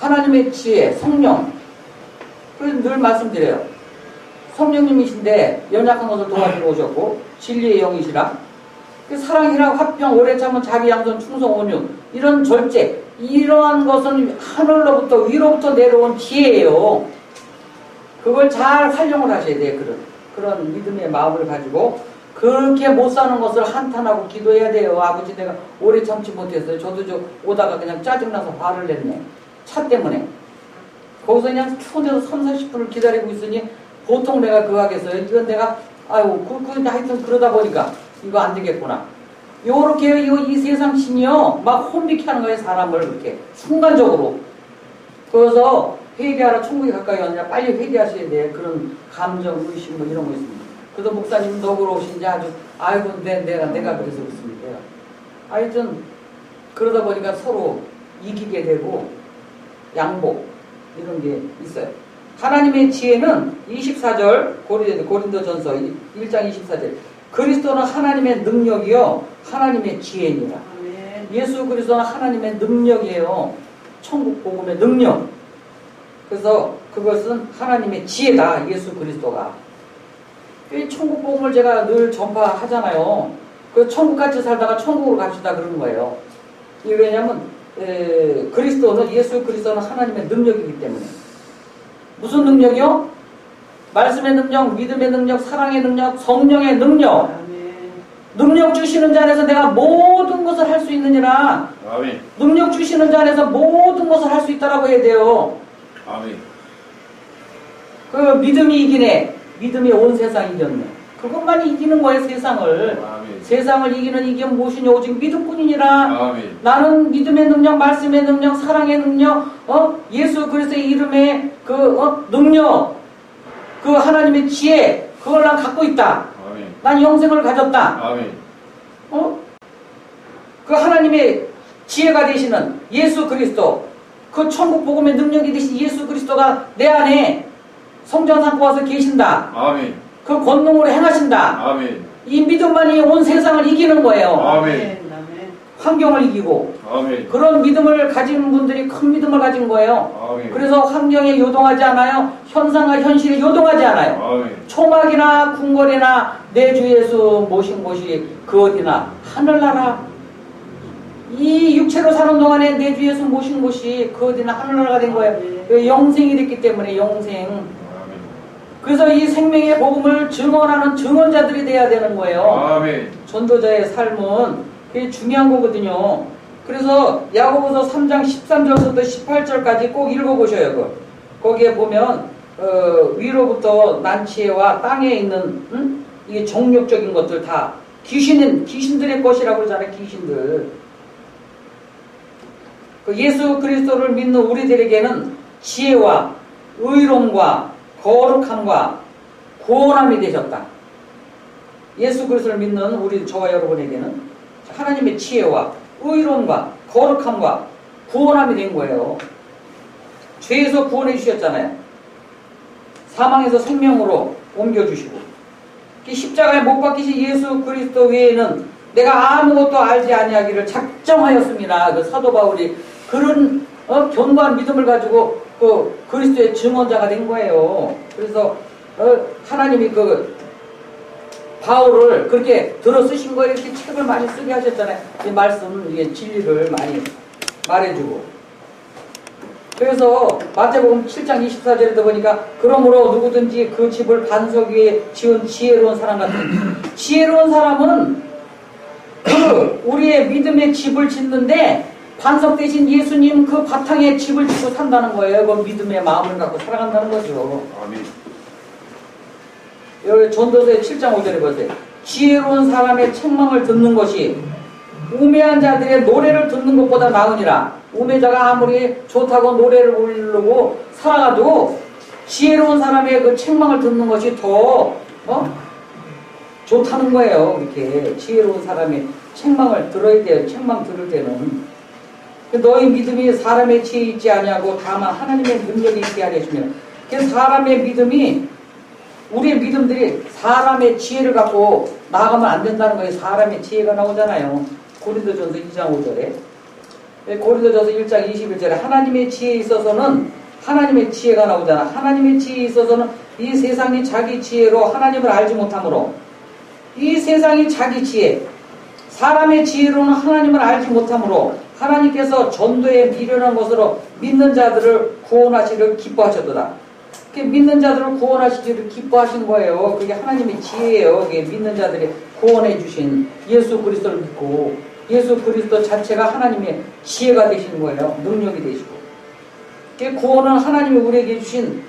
하나님의 지혜, 성령. 그래서 늘 말씀드려요. 성령님이신데 연약한 것을 도와주러 오셨고 진리의 영이시라. 사랑이라 화평, 오래 참은 자비, 양선, 충성, 온유 이런 절제 이러한 것은 하늘로부터 위로부터 내려온 지혜예요. 그걸 잘 활용을 하셔야 돼요. 그런 믿음의 마음을 가지고 그렇게 못 사는 것을 한탄하고 기도해야 돼요. 아버지 내가 오래 참지 못했어요. 저도 오다가 그냥 짜증나서 화를 냈네. 차 때문에. 거기서 그냥 추운 데서 30-40분을 기다리고 있으니 보통 내가 그거 하겠어요. 이건 내가 하여튼 그러다 보니까 이거 안 되겠구나. 요렇게 이 세상 신이요 막 혼미케 하는 거예요. 사람을 그렇게 순간적으로. 그래서 회개하라 천국에 가까이 왔느냐 빨리 회개하셔야 돼. 그런 감정 의심 이런 거 있습니다. 그래서 목사님 너그러우신지 아주 아이고 내가 그래서 그렇습니다. 하여튼 그러다 보니까 서로 이기게 되고 양복 이런 게 있어요. 하나님의 지혜는 24절 고린도전서 1장 24절 그리스도는 하나님의 능력이요 하나님의 지혜니라. 예수 그리스도는 하나님의 능력이에요. 천국 복음의 능력. 그래서 그것은 하나님의 지혜다. 예수 그리스도가. 이 천국 복음을 제가 늘 전파하잖아요. 그 천국같이 살다가 천국으로 갑시다 그러는 거예요. 이게 왜냐면 그리스도는 예수 그리스도는 하나님의 능력이기 때문에. 무슨 능력이요? 말씀의 능력, 믿음의 능력, 사랑의 능력, 성령의 능력. 능력 주시는 자 안에서 내가 모든 것을 할 수 있느니라. 아멘. 능력 주시는 자 안에서 모든 것을 할 수 있다라고 해야 돼요. 아멘. 그 믿음이 이기네. 믿음이 온 세상 이겼네. 그것만이 이기는 거예요, 세상을. 아멘. 세상을 이기는 이게 무엇이냐? 오직 믿음뿐이니라. 아멘. 나는 믿음의 능력, 말씀의 능력, 사랑의 능력, 예수 그리스도의 이름의 능력, 그 하나님의 지혜, 그걸 난 갖고 있다. 아멘. 난 영생을 가졌다. 아멘. 그 하나님의 지혜가 되시는 예수 그리스도, 그 천국 복음의 능력이 되신 예수 그리스도가 내 안에 성전 삼고 와서 계신다. 아멘. 그 권능으로 행하신다. 아멘. 이 믿음만이 온 세상을 이기는 거예요. 아멘. 환경을 이기고. 아멘. 그런 믿음을 가진 분들이 큰 믿음을 가진 거예요. 아멘. 그래서 환경에 요동하지 않아요. 현상과 현실에 요동하지 않아요. 아멘. 초막이나 궁궐이나 내 주 예수 모신 곳이 그 어디나 하늘나라. 이 육체로 사는 동안에 내 주 예수 모신 곳이 그 어디나 하늘나라가 된 거예요. 영생이 됐기 때문에 영생. 그래서 이 생명의 복음을 증언하는 증언자들이 돼야 되는 거예요. 아멘. 전도자의 삶은 그게 중요한 거거든요. 그래서 야고보서 3장 13절부터 18절까지 꼭 읽어보셔요. 거기에 보면 위로부터 난 지혜와 땅에 있는 이게 정욕적인 것들 다 귀신들의 것이라고 그러잖아요. 귀신들. 그 예수 그리스도를 믿는 우리들에게는 지혜와 의로움과 거룩함과 구원함이 되셨다. 예수 그리스도를 믿는 우리 저와 여러분에게는 하나님의 지혜와 의로움과 거룩함과 구원함이 된 거예요. 죄에서 구원해 주셨잖아요. 사망에서 생명으로 옮겨주시고 십자가에 못 박히신 예수 그리스도 외에는 내가 아무것도 알지 아니하기를 작정하였습니다. 그 사도 바울이 그런 견고한 믿음을 가지고 그 그리스도의 증언자가 된 거예요. 그래서 하나님이 그 바울을 그렇게 들어 쓰신 거예요. 이렇게 책을 많이 쓰게 하셨잖아요. 이 말씀, 이게 진리를 많이 말해주고. 그래서 마태복음 7장 24절에도 보니까 그러므로 누구든지 그 집을 반석 위에 지은 지혜로운 사람 같은 지혜로운 사람은 그 우리의 믿음의 집을 짓는데 반석 대신 예수님 그 바탕에 집을 짓고 산다는 거예요. 그 믿음의 마음을 갖고 살아간다는 거죠. 아멘. 여기 전도서의 7장 5절에 보세요. 지혜로운 사람의 책망을 듣는 것이 우매한 자들의 노래를 듣는 것보다 나으니라. 우매자가 아무리 좋다고 노래를 부르고 살아가도 지혜로운 사람의 그 책망을 듣는 것이 더 좋다는 거예요. 이렇게 지혜로운 사람의 책망을 들어야 돼요. 책망 들을 때는 너희 믿음이 사람의 지혜 있지 아니하고 다만 하나님의 능력이 있게 하려 하시면 그래서 사람의 믿음이 우리의 믿음들이 사람의 지혜를 갖고 나아가면 안 된다는 거예요. 사람의 지혜가 나오잖아요. 고린도전서 2장 5절에 고린도전서 1장 21절에 하나님의 지혜에 있어서는 하나님의 지혜가 나오잖아. 하나님의 지혜에 있어서는 이 세상이 자기 지혜로 하나님을 알지 못하므로 이 세상이 자기 지혜 사람의 지혜로는 하나님을 알지 못하므로 하나님께서 전도에 미련한 것으로 믿는 자들을 구원하시기를 기뻐하셨도다. 믿는 자들을 구원하시기를 기뻐하신 거예요. 그게 하나님의 지혜예요. 그게 믿는 자들이 구원해 주신 예수 그리스도를 믿고 예수 그리스도 자체가 하나님의 지혜가 되시는 거예요. 능력이 되시고. 구원은 하나님이 우리에게 주신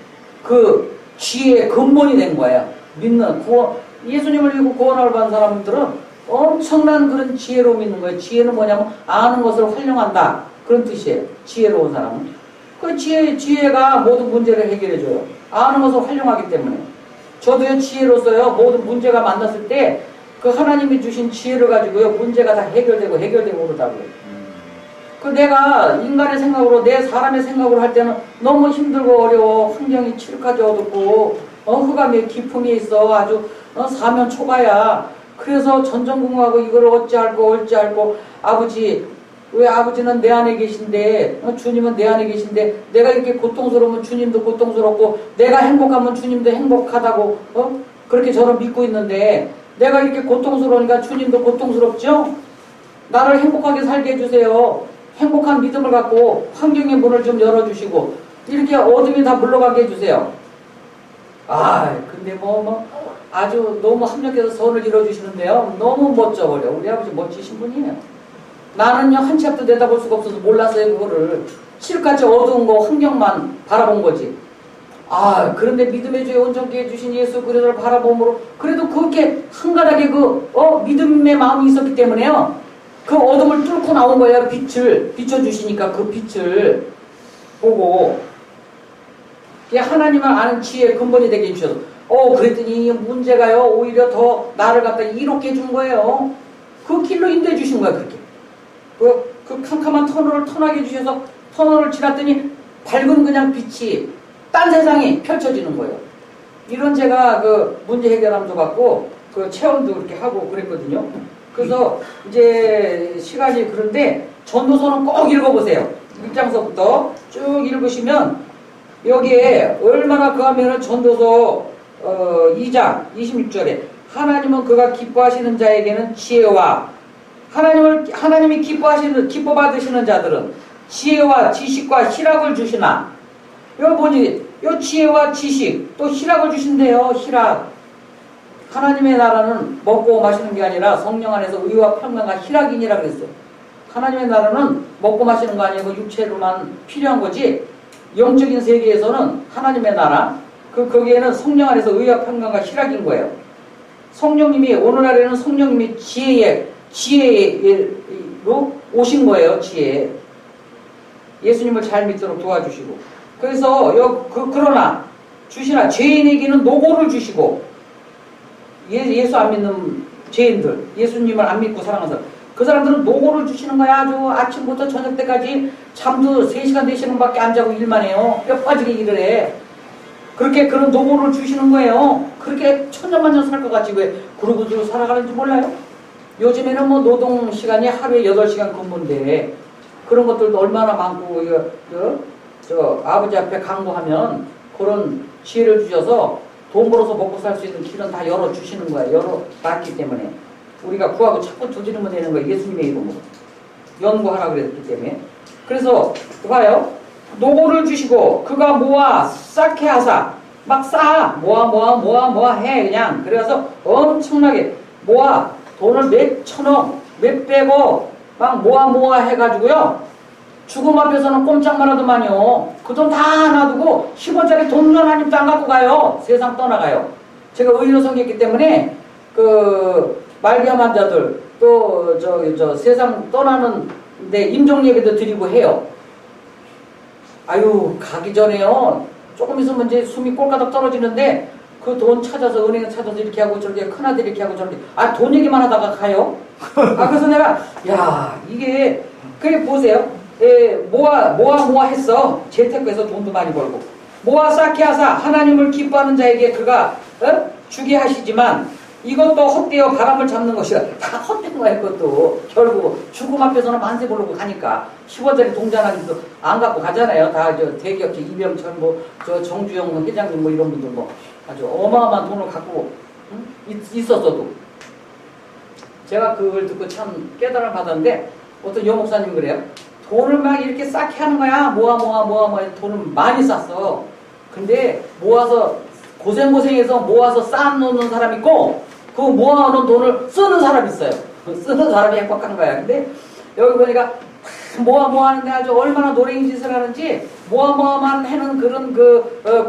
그 지혜의 근본이 된 거예요. 믿는 구원, 예수님을 믿고 구원을 받은 사람들은 엄청난 그런 지혜로 믿는 거예요. 지혜는 뭐냐면 아는 것을 활용한다. 그런 뜻이에요. 지혜로운 사람은. 그 지혜가 모든 문제를 해결해줘요. 아는 것을 활용하기 때문에. 저도요, 지혜로서요, 모든 문제가 만났을 때 그 하나님이 주신 지혜를 가지고요, 문제가 다 해결되고 그러다고요. 그 내가 인간의 생각으로, 내 사람의 생각으로 할 때는 너무 힘들고 어려워. 환경이 칠흑하지 어둡고, 흑암의 기품이 있어. 아주, 사면 초가야. 그래서 전전궁하고 이걸 어찌할꼬, 아버지, 왜 아버지는 내 안에 계신데, 주님은 내 안에 계신데, 내가 이렇게 고통스러우면 주님도 고통스럽고, 내가 행복하면 주님도 행복하다고, 그렇게 저는 믿고 있는데, 내가 이렇게 고통스러우니까 주님도 고통스럽죠? 나를 행복하게 살게 해주세요. 행복한 믿음을 갖고 환경의 문을 좀 열어주시고, 이렇게 어둠이 다 물러가게 해주세요. 근데 아주 너무 합력해서 선을 이뤄주시는데요. 너무 멋져버려. 우리 아버지 멋지신 분이에요. 나는요, 한 치 앞도 내다볼 수가 없어서 몰랐어요, 그거를. 칠흑같이 어두운 거, 환경만 바라본 거지. 그런데 믿음의 주에 온전케 해주신 예수 그리스도를 바라봄으로, 그래도 그렇게 한가닥에 믿음의 마음이 있었기 때문에요. 그 어둠을 뚫고 나온 거예요. 빛을 비춰주시니까 그 빛을 보고. 하나님을 아는 지혜의 근본이 되게 해주셔서. 그랬더니 문제가요, 오히려 더 나를 갖다 이롭게 해준 거예요. 그 길로 인도해 주신 거야, 그렇게. 그 캄캄한 터널을 터나게 해주셔서 터널을 지났더니 밝은 그냥 빛이 딴 세상이 펼쳐지는 거예요. 이런 제가 그 문제 해결함도 받고 그 체험도 그렇게 하고 그랬거든요. 그래서 이제 시간이 그런데 전도서는 꼭 읽어보세요. 1장서부터 쭉 읽으시면 여기에 얼마나 그하면은 전도서 2장 26절에 하나님은 그가 기뻐하시는 자에게는 지혜와 하나님이 기뻐 받으시는 자들은 지혜와 지식과 희락을 주시나. 여기 보니 요 지혜와 지식 또 희락을 주신대요. 희락. 하나님의 나라는 먹고 마시는 게 아니라 성령 안에서 의와 평강과 희락이니라 그랬어요. 하나님의 나라는 먹고 마시는 거 아니고 육체로만 필요한 거지. 영적인 세계에서는 하나님의 나라, 거기에는 성령 안에서 의와 평강과 희락인 거예요. 성령님이 오늘날에는 성령님이 지혜로 오신 거예요. 지혜. 예수님을 잘 믿도록 도와주시고. 그래서 그러나 주시나 죄인에게는 노고를 주시고, 예수 안 믿는 죄인들, 예수님을 안 믿고 사랑하는 사람, 그 사람들은 노고를 주시는 거야. 아주 아침부터 저녁 때까지 잠도 3시간 4시간밖에 안 자고 일만 해요. 뼈 빠지게 일을 해. 그렇게 그런 노고를 주시는 거예요. 그렇게 천년만년 살 것 같지 왜 그러고도 살아가는지 몰라요? 요즘에는 뭐 노동 시간이 하루에 8시간 근무인데 그런 것들도 얼마나 많고 저 아버지 앞에 강구하면 그런 지혜를 주셔서 돈 벌어서 먹고 살 수 있는 길은 다 열어주시는 거야. 열어놨기 때문에 우리가 구하고 자꾸 두드리면 되는 거야. 예수님의 이름으로 연구하라 그랬기 때문에. 그래서 봐요. 노고를 주시고 그가 모아 쌓게 하사 막 쌓아 모아 해 그냥. 그래서 엄청나게 모아 돈을 몇 천억 몇 백억 막 모아 해가지고요. 죽음 앞에서는 꼼짝만 하더만요. 그 돈 다 놔두고 10원짜리 돈 하나님도 안 갖고 가요. 세상 떠나가요. 제가 의인을 섬겼기 때문에 그 말기암 자들 또 저 세상 떠나는데 임종 예배도 드리고 해요. 아유 가기 전에요. 조금 있으면 이제 숨이 꼴까닥 떨어지는데 그 돈 찾아서 은행 찾아서 이렇게 하고 저렇게 큰아들 이렇게 하고 저렇게 돈 얘기만 하다가 가요. 그래서 내가 야 이게 그래 보세요. 모아 했어. 재테크에서 돈도 많이 벌고 모아 쌓게 하사 하나님을 기뻐하는 자에게 그가 주게 하시지만 이것도 헛되어 바람을 잡는 것이라. 다 헛된 거야 그것도. 결국 죽음 앞에서는 만세 부르고 가니까 10원짜리 동전 하나님도 안 갖고 가잖아요. 다 저 대기업체 이병철 저 정주영 회장님 이런 분들 아주 어마어마한 돈을 갖고 있었어도 제가 그걸 듣고 참 깨달음을 받았는데 어떤 여목사님 그래요. 돈을 막 이렇게 쌓게 하는 거야. 모아 돈을 많이 쌌어. 근데 모아서 고생해서 모아서 쌓아놓는 사람 있고 그 모아놓은 돈을 쓰는 사람 있어요. 쓰는 사람이 행복한 거야. 근데 여기 보니까 모아 하는데 아주 얼마나 노랭이 짓을 하는지 모아만 해는 그런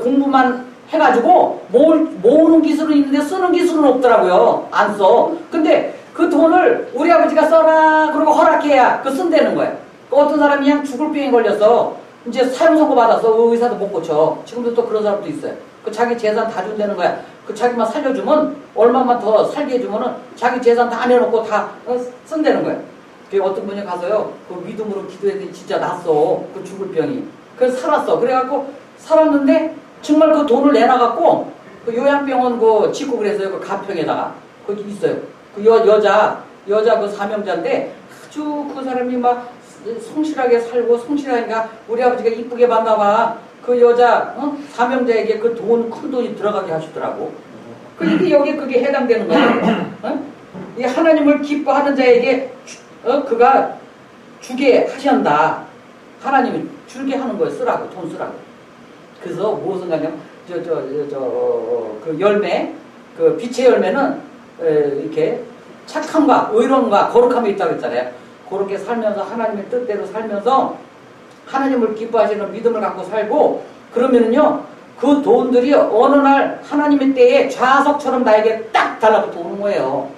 공부만 해가지고 모으는 기술은 있는데 쓰는 기술은 없더라고요. 안 써. 근데 그 돈을 우리 아버지가 써라 그러고 허락해야 쓴다는 거야. 어떤 사람이 그냥 죽을 병에 걸려서 이제 사형 선고 받아서 의사도 못 고쳐. 지금도 또 그런 사람도 있어요. 그 자기 재산 다 준다는 거야. 그 자기만 살려주면 얼마만 더 살게 해주면은 자기 재산 다 내놓고 다 쓴다는 거야. 그 어떤 분이 가서요. 그 믿음으로 기도했더니 진짜 났어. 그 죽을 병이. 그래서 살았어. 그래갖고 살았는데 정말 그 돈을 내놔갖고 그 요양병원 그 짓고 그랬어요. 그 가평에다가 거기 있어요. 그 여자 그 사명자인데 아주 그 사람이 막 성실하게 살고 성실하니까 우리 아버지가 이쁘게 만나봐. 그 여자 사명자에게 그 큰 돈이 들어가게 하시더라고. 그런데 여기 그게 해당되는 거예요. 이 하나님을 기뻐하는 자에게 그가 주게 하신다. 하나님이 주게 하는 거예요. 쓰라고 돈 쓰라고. 그래서 무엇을 하냐면 그 열매 그 빛의 열매는 이렇게 착함과 의로움과 거룩함이 있다고 했잖아요. 그렇게 살면서 하나님의 뜻대로 살면서 하나님을 기뻐하시는 믿음을 갖고 살고 그러면은요 그 돈들이 어느 날 하나님의 때에 좌석처럼 나에게 딱 달라붙어 오는 거예요.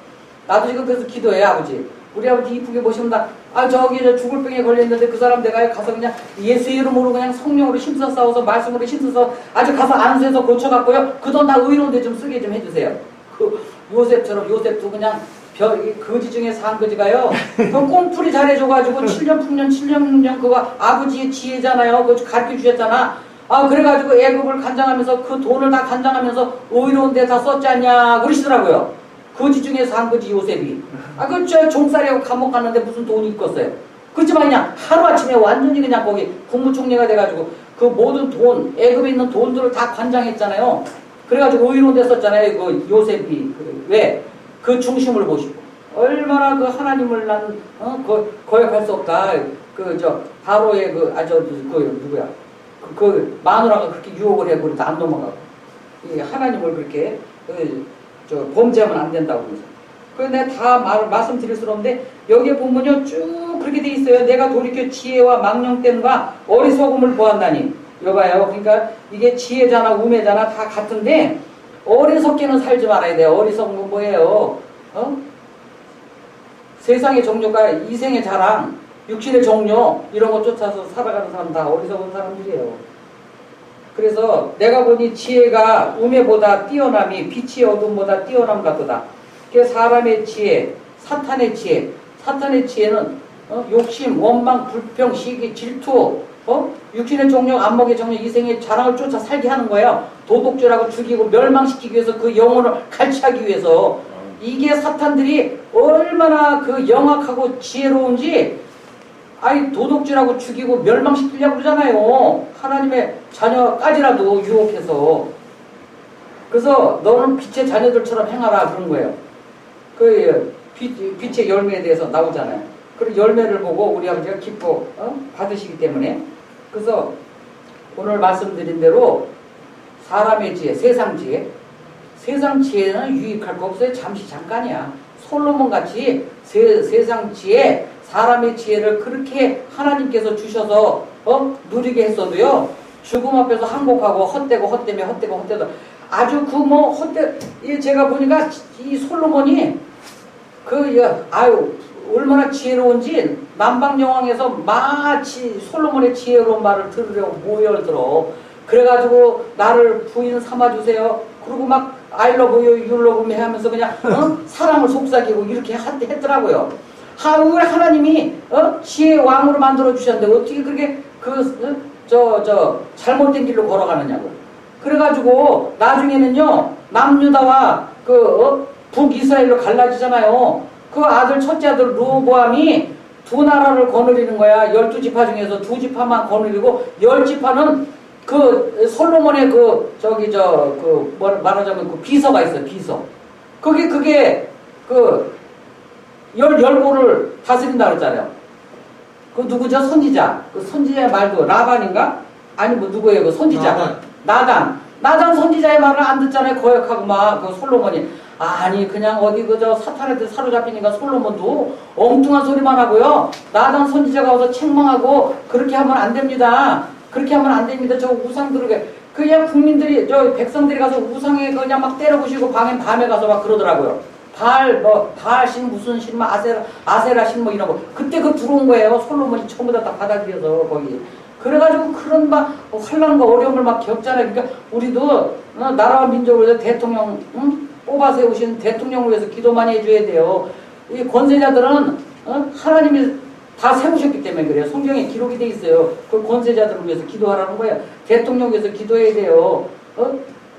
나도 지금 그래서 기도해. 아버지 우리 아버지 이쁘게 보시면 저기 죽을 병에 걸렸는데 그 사람 내가 가서 그냥 예수 이름으로 그냥 성령으로 힘써 싸워서 말씀으로 힘써서 아주 가서 안수해서 고쳐갖고요 그 돈 다 의로운데 좀 쓰게 좀 해주세요. 그 요셉처럼 요셉도 그냥 거지 중에 산 거지가요. 그 꽁풀이 잘해줘가지고 7년 풍년 7년 6년 그거 아버지의 지혜잖아요. 그거 가르쳐 주셨잖아. 그래가지고 애굽을 간장하면서 그 돈을 다 간장하면서 의로운 데 다 썼지 않냐 그러시더라고요. 거지 중에 산 거지 요셉이. 그 종살이하고 감옥 갔는데 무슨 돈이 있겠어요. 그렇지만 그냥 하루아침에 완전히 그냥 거기 국무총리가 돼가지고 그 모든 돈 애굽에 있는 돈들을 다 관장했잖아요. 그래가지고 의로운 데 썼잖아요. 그 요셉이. 왜? 그 중심을 보시고 얼마나 그 하나님을 난 거역할 수 없다. 바로의 누구야? 그 마누라가 그렇게 유혹을 해 그래도 안 넘어가고 이 하나님을 그렇게 범죄하면 안 된다고 그러죠. 그래서 내가 다 말씀드릴 수 없는데 여기에 보면요 쭉 그렇게 돼 있어요. 내가 돌이켜 지혜와 망령됨과 어리석음을 보았나니. 여봐요. 그러니까 이게 지혜자나 우매자나 다 같은데 어리석게는 살지 말아야 돼요. 어리석은 건 뭐예요? 세상의 정욕과 이생의 자랑, 육신의 정욕 이런 거 쫓아서 살아가는 사람 다 어리석은 사람들이에요. 그래서 내가 보니 지혜가 우매보다 뛰어남이 빛이 어둠보다 뛰어남 같도다. 그래서 사람의 지혜, 사탄의 지혜는 욕심, 원망, 불평, 시기, 질투, 육신의 정욕, 안목의 정욕, 이생의 자랑을 쫓아 살게 하는 거예요. 도둑질하고 죽이고 멸망시키기 위해서 그 영혼을 갈취하기 위해서 이게 사탄들이 얼마나 그 영악하고 지혜로운지 아이 도둑질하고 죽이고 멸망시키려고 그러잖아요. 하나님의 자녀까지라도 유혹해서. 그래서 너는 빛의 자녀들처럼 행하라 그런 거예요. 그 빛의 열매에 대해서 나오잖아요. 그 열매를 보고 우리 아버지가 기뻐 받으시기 때문에. 그래서 오늘 말씀드린 대로 사람의 지혜, 세상 지혜는 유익할 거 없어요. 잠시 잠깐이야. 솔로몬 같이 세상 지혜, 사람의 지혜를 그렇게 하나님께서 주셔서 누리게 했어도요. 죽음 앞에서 항복하고 헛되고 아주 그 뭐 헛되 제가 보니까 이 솔로몬이 얼마나 지혜로운지 남방여왕에서 마치 솔로몬의 지혜로운 말을 들으려고 모여들어. 그래가지고 나를 부인 삼아주세요. 그리고 막 I love you, you love me 하면서 그냥 사랑을 속삭이고 이렇게 했더라고요. 우리 하나님이 지혜의 왕으로 만들어 주셨는데 어떻게 그렇게 잘못된 길로 걸어가느냐고. 그래가지고 나중에는요 남유다와 북이스라엘로 갈라지잖아요. 그 첫째 아들 르호보암이 두 나라를 거느리는 거야. 12지파 중에서 2지파만 거느리고 10지파는 솔로몬의 말하자면 그 비서가 있어요. 비서. 그게 열고를 다스린다 그랬잖아요. 그 누구죠? 선지자. 그 선지자의 말도 라반인가? 아니 뭐 누구예요? 그 선지자. 나단 선지자의 말을 안 듣잖아요. 거역하고 막 그 솔로몬이 아니 그냥 어디 사탄한테 사로잡히니까 솔로몬도 엉뚱한 소리만 하고요. 나단 선지자가 와서 책망하고 그렇게 하면 안 됩니다. 저 우상 들으게 그냥 국민들이 백성들이 가서 우상에 그냥 막 때려부시고 밤에 가서 막 그러더라고요. 바알신 무슨 신, 아세라신 뭐 이런 거. 그때 들어온 거예요. 솔로몬이 전부 다 받아들여서 거기. 그래가지고 그런 막 환난과 어려움을 막 겪잖아요. 그러니까 우리도 나라와 민족을 위해서 대통령 뽑아 세우신 대통령을 위해서 기도 많이 해줘야 돼요. 이 권세자들은 하나님이 다 세우셨기 때문에 그래요. 성경에 기록이 돼 있어요. 그 권세자들을 위해서 기도하라는 거예요. 대통령 위해서 기도해야 돼요.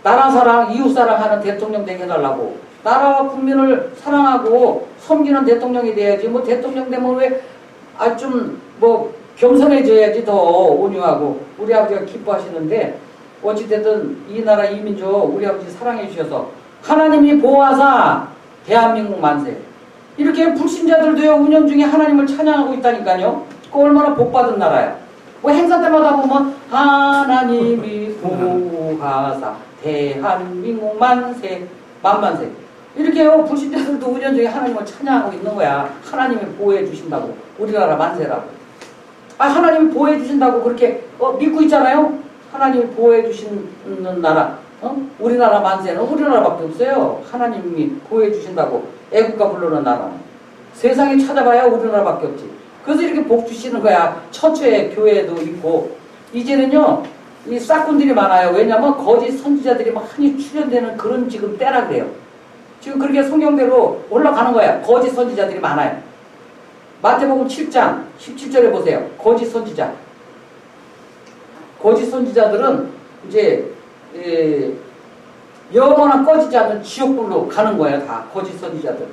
나라 사랑, 이웃 사랑하는 대통령 되게 해달라고. 나라와 국민을 사랑하고 섬기는 대통령이 돼야지. 뭐 대통령 되면 왜 겸손해져야지. 더 온유하고. 우리 아버지가 기뻐하시는데 어찌됐든 이 나라 이 민족 우리 아버지 사랑해 주셔서 하나님이 보호하사 대한민국 만세. 이렇게 불신자들도요 운영 중에 하나님을 찬양하고 있다니까요. 그 얼마나 복받은 나라야. 뭐 행사 때마다 보면 하나님이 보호하사 대한민국 만세 만만세. 이렇게요 불신자들도 운영 중에 하나님을 찬양하고 있는 거야. 하나님이 보호해 주신다고. 우리나라 만세라고. 하나님이 보호해 주신다고 그렇게 믿고 있잖아요. 하나님이 보호해 주시는 나라. 우리나라 만세는 우리나라밖에 없어요. 하나님이 보호해 주신다고 애국가 부르는 나라는. 세상에 찾아봐야 우리나라밖에 없지. 그래서 이렇게 복 주시는 거야. 처처에 교회도 있고. 이제는요 이 싹군들이 많아요. 왜냐면 거짓 선지자들이 많이 출현되는 그런 지금 때라 그래요. 지금 그렇게 성경대로 올라가는 거야. 거짓 선지자들이 많아요. 마태복음 7장 17절에 보세요. 거짓 선지자. 거짓 선지자들은 이제 영원한 꺼지지 않는 지옥불로 가는 거예요. 다 거짓 선지자들.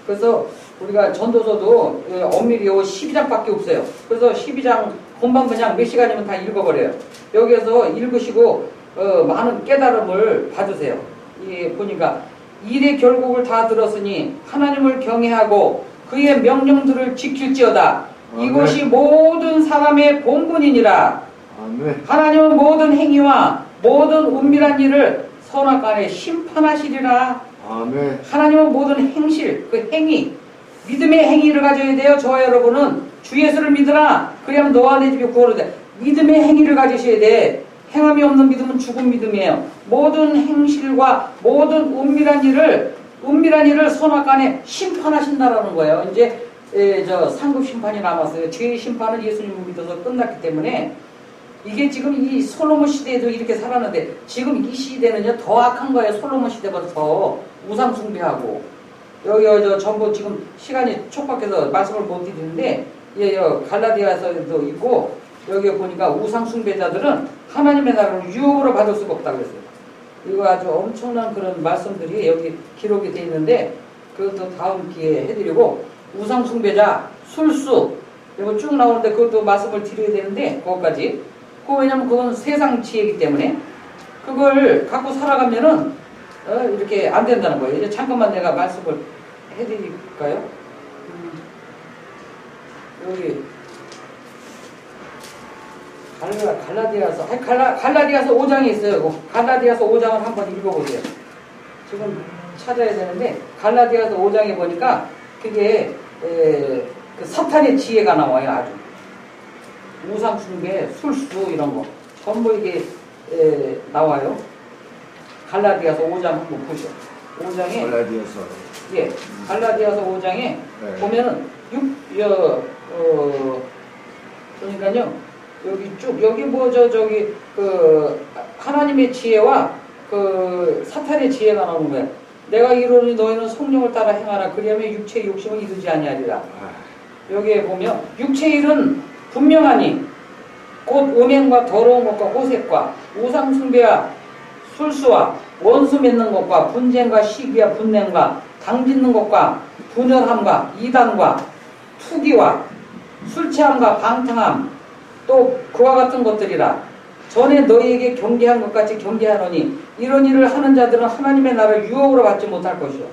그래서 우리가 전도서도 엄밀히 12장밖에 없어요. 그래서 12장 본방 그냥 몇 시간이면 다 읽어버려요. 여기에서 읽으시고 많은 깨달음을 받으세요. 보니까 일의 결국을 다 들었으니 하나님을 경외하고 그의 명령들을 지킬지어다. 아멘. 이것이 모든 사람의 본분이니라. 아멘. 하나님은 모든 행위와 모든 은밀한 일을 선악간에 심판하시리라. 아멘. 하나님은 모든 행실, 그 행위, 믿음의 행위를 가져야 돼요. 저와 여러분은 주 예수를 믿으라. 그래야만 너와 내 집이 구원을 돼. 믿음의 행위를 가지셔야 돼. 행함이 없는 믿음은 죽은 믿음이에요. 모든 행실과 모든 은밀한 일을 선악간에 심판하신다라는 거예요. 이제 상급 심판이 남았어요. 죄의 심판은 예수님을 믿어서 끝났기 때문에 이게 지금 이 솔로몬 시대에도 이렇게 살았는데 지금 이 시대는요 더 악한 거예요. 솔로몬 시대보다 더 우상 숭배하고 여기 전부 지금 시간이 촉박해서 말씀을 못 드리는데 갈라디아서도 있고 여기 보니까 우상 숭배자들은 하나님의 나라를 유업으로 받을 수가 없다고 그랬어요. 이거 아주 엄청난 그런 말씀들이 여기 기록이 되어 있는데 그것도 다음 기회에 해드리고 우상숭배자, 술수 이거 쭉 나오는데 그것도 말씀을 드려야 되는데 그것까지 왜냐면 그건 세상 지혜이기 때문에 그걸 갖고 살아가면은 이렇게 안 된다는 거예요. 이제 잠깐만 내가 말씀을 해드릴까요? 여기 갈라디아서 갈라디아서 5장이 있어요. 갈라디아서 5장을 한번 읽어보세요. 지금 찾아야 되는데 갈라디아서 5장에 보니까 그게 그 사탄의 지혜가 나와요. 아주 우상숭배, 술수 이런 거 전부 이게 나와요. 갈라디아서 5장 한번 보시죠. 5장에 갈라디아서 예, 갈라디아서 5장에 네. 보면은 그러니까요 여기 쭉 여기 저기 그 하나님의 지혜와 그 사탄의 지혜가 나오는 거예요. 내가 이르노니 너희는 성령을 따라 행하라. 그리하면 육체의 욕심을 이루지 아니하리라. 여기에 보면 육체의 일은 분명하니 곧 음행과 더러운 것과 호색과 우상숭배와 술수와 원수 맺는 것과 분쟁과 시기와 분냄과 당짓는 것과 분열함과 이단과 투기와 술취함과 방탕함 또 그와 같은 것들이라. 전에 너희에게 경계한 것 같이 경계하노니 이런 일을 하는 자들은 하나님의 나라를 유혹으로 받지 못할 것이요.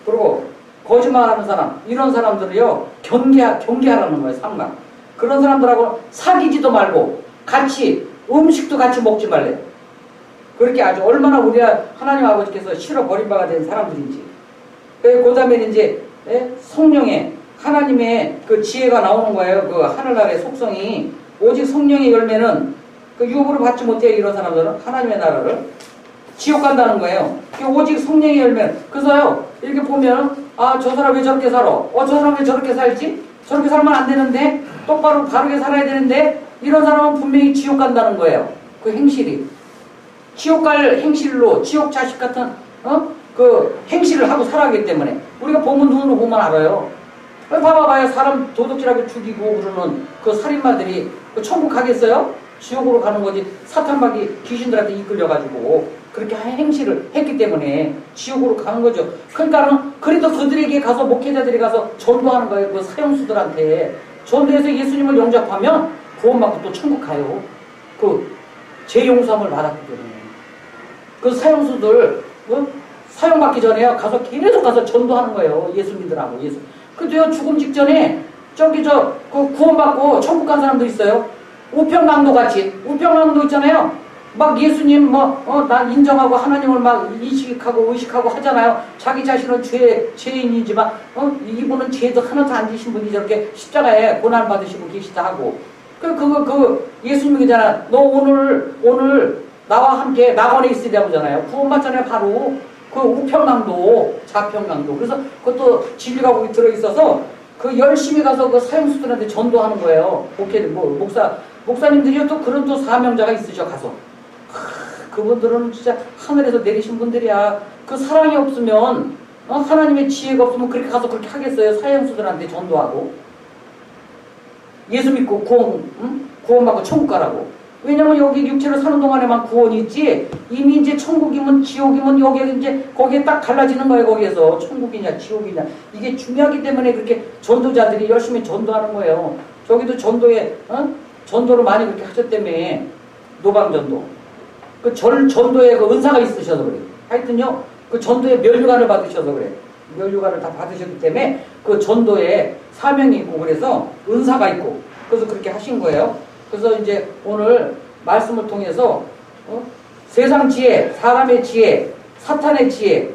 그리고 거짓말하는 사람 이런 사람들을요 경계하라는 거예요. 상관 그런 사람들하고 사귀지도 말고 같이 음식도 같이 먹지 말래요. 그렇게 아주 얼마나 우리 하나님 아버지께서 싫어 버린 바가 된 사람들인지. 그 다음에 이제 성령의 하나님의 그 지혜가 나오는 거예요. 그 하늘나라의 속성이 오직 성령의 열매는 그 유혹으로 받지 못해요. 이런 사람들은 하나님의 나라를 지옥 간다는 거예요. 오직 성령의 열매. 그래서요 이렇게 보면 아 저 사람 왜 저렇게 살아? 저 사람 왜 저렇게 살지? 저렇게 살면 안 되는데 똑바로 바르게 살아야 되는데 이런 사람은 분명히 지옥 간다는 거예요. 그 행실이 지옥 갈 행실로 지옥 자식 같은 그 행실을 하고 살아가기 때문에 우리가 보면 눈으로 보면 알아요. 봐봐요. 사람 도둑질하고 죽이고 그러는 그 살인마들이 그 천국 가겠어요? 지옥으로 가는 거지. 사탄막이 귀신들한테 이끌려가지고 그렇게 행실을 했기 때문에 지옥으로 가는 거죠. 그러니까는 그래도 그들에게 가서 목회자들이 가서 전도하는 거예요. 그 사형수들한테 전도해서 예수님을 영접하면 구원받고 또 천국 가요. 그 죄용서함을 받았기 때문에 그 사형수들 사형받기 전에 가서 계속 가서 전도하는 거예요. 예수 믿으라고 예수. 그래도 죽음 직전에 그 구원받고 천국 간 사람도 있어요. 우평강도 같이 우평강도 있잖아요. 막 예수님 나 인정하고 하나님을 막 인식하고 의식하고 하잖아요. 자기 자신은 죄인이지만 이분은 죄도 하나도 안 지신 분이 저렇게 십자가에 고난 받으시고 계시다 하고 그 예수님이잖아. 너 오늘 나와 함께 낙원에 있으려 보잖아요. 구원받잖아요. 바로 그 우평강도 좌평강도. 그래서 그것도 진리가 거기 들어있어서 그 열심히 가서 그 사형수들한테 전도하는 거예요. 목사님들이 또 그런 또 사명자가 있으셔 가서. 그분들은 진짜 하늘에서 내리신 분들이야. 그 사랑이 없으면 하나님의 지혜가 없으면 그렇게 가서 그렇게 하겠어요. 사형수들한테 전도하고 예수 믿고 구원받고 천국 가라고. 왜냐면 여기 육체로 사는 동안에만 구원이 있지 이미 이제 천국이면 지옥이면 여기에 이제 거기에 딱 갈라지는 거예요. 거기에서 천국이냐 지옥이냐 이게 중요하기 때문에 그렇게 전도자들이 열심히 전도하는 거예요. 저기도 전도를 많이 그렇게 하셨다며. 노방전도 그 전도에 그 은사가 있으셔서 그래. 하여튼요 그 전도에 면류관을 받으셔서 그래. 면류관을 다 받으셨기 때문에 그 전도에 사명이 있고 그래서 은사가 있고 그래서 그렇게 하신 거예요. 그래서 이제 오늘 말씀을 통해서 세상 지혜, 사람의 지혜, 사탄의 지혜,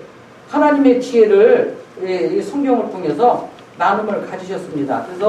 하나님의 지혜를 이 성경을 통해서 나눔을 가지셨습니다. 그래서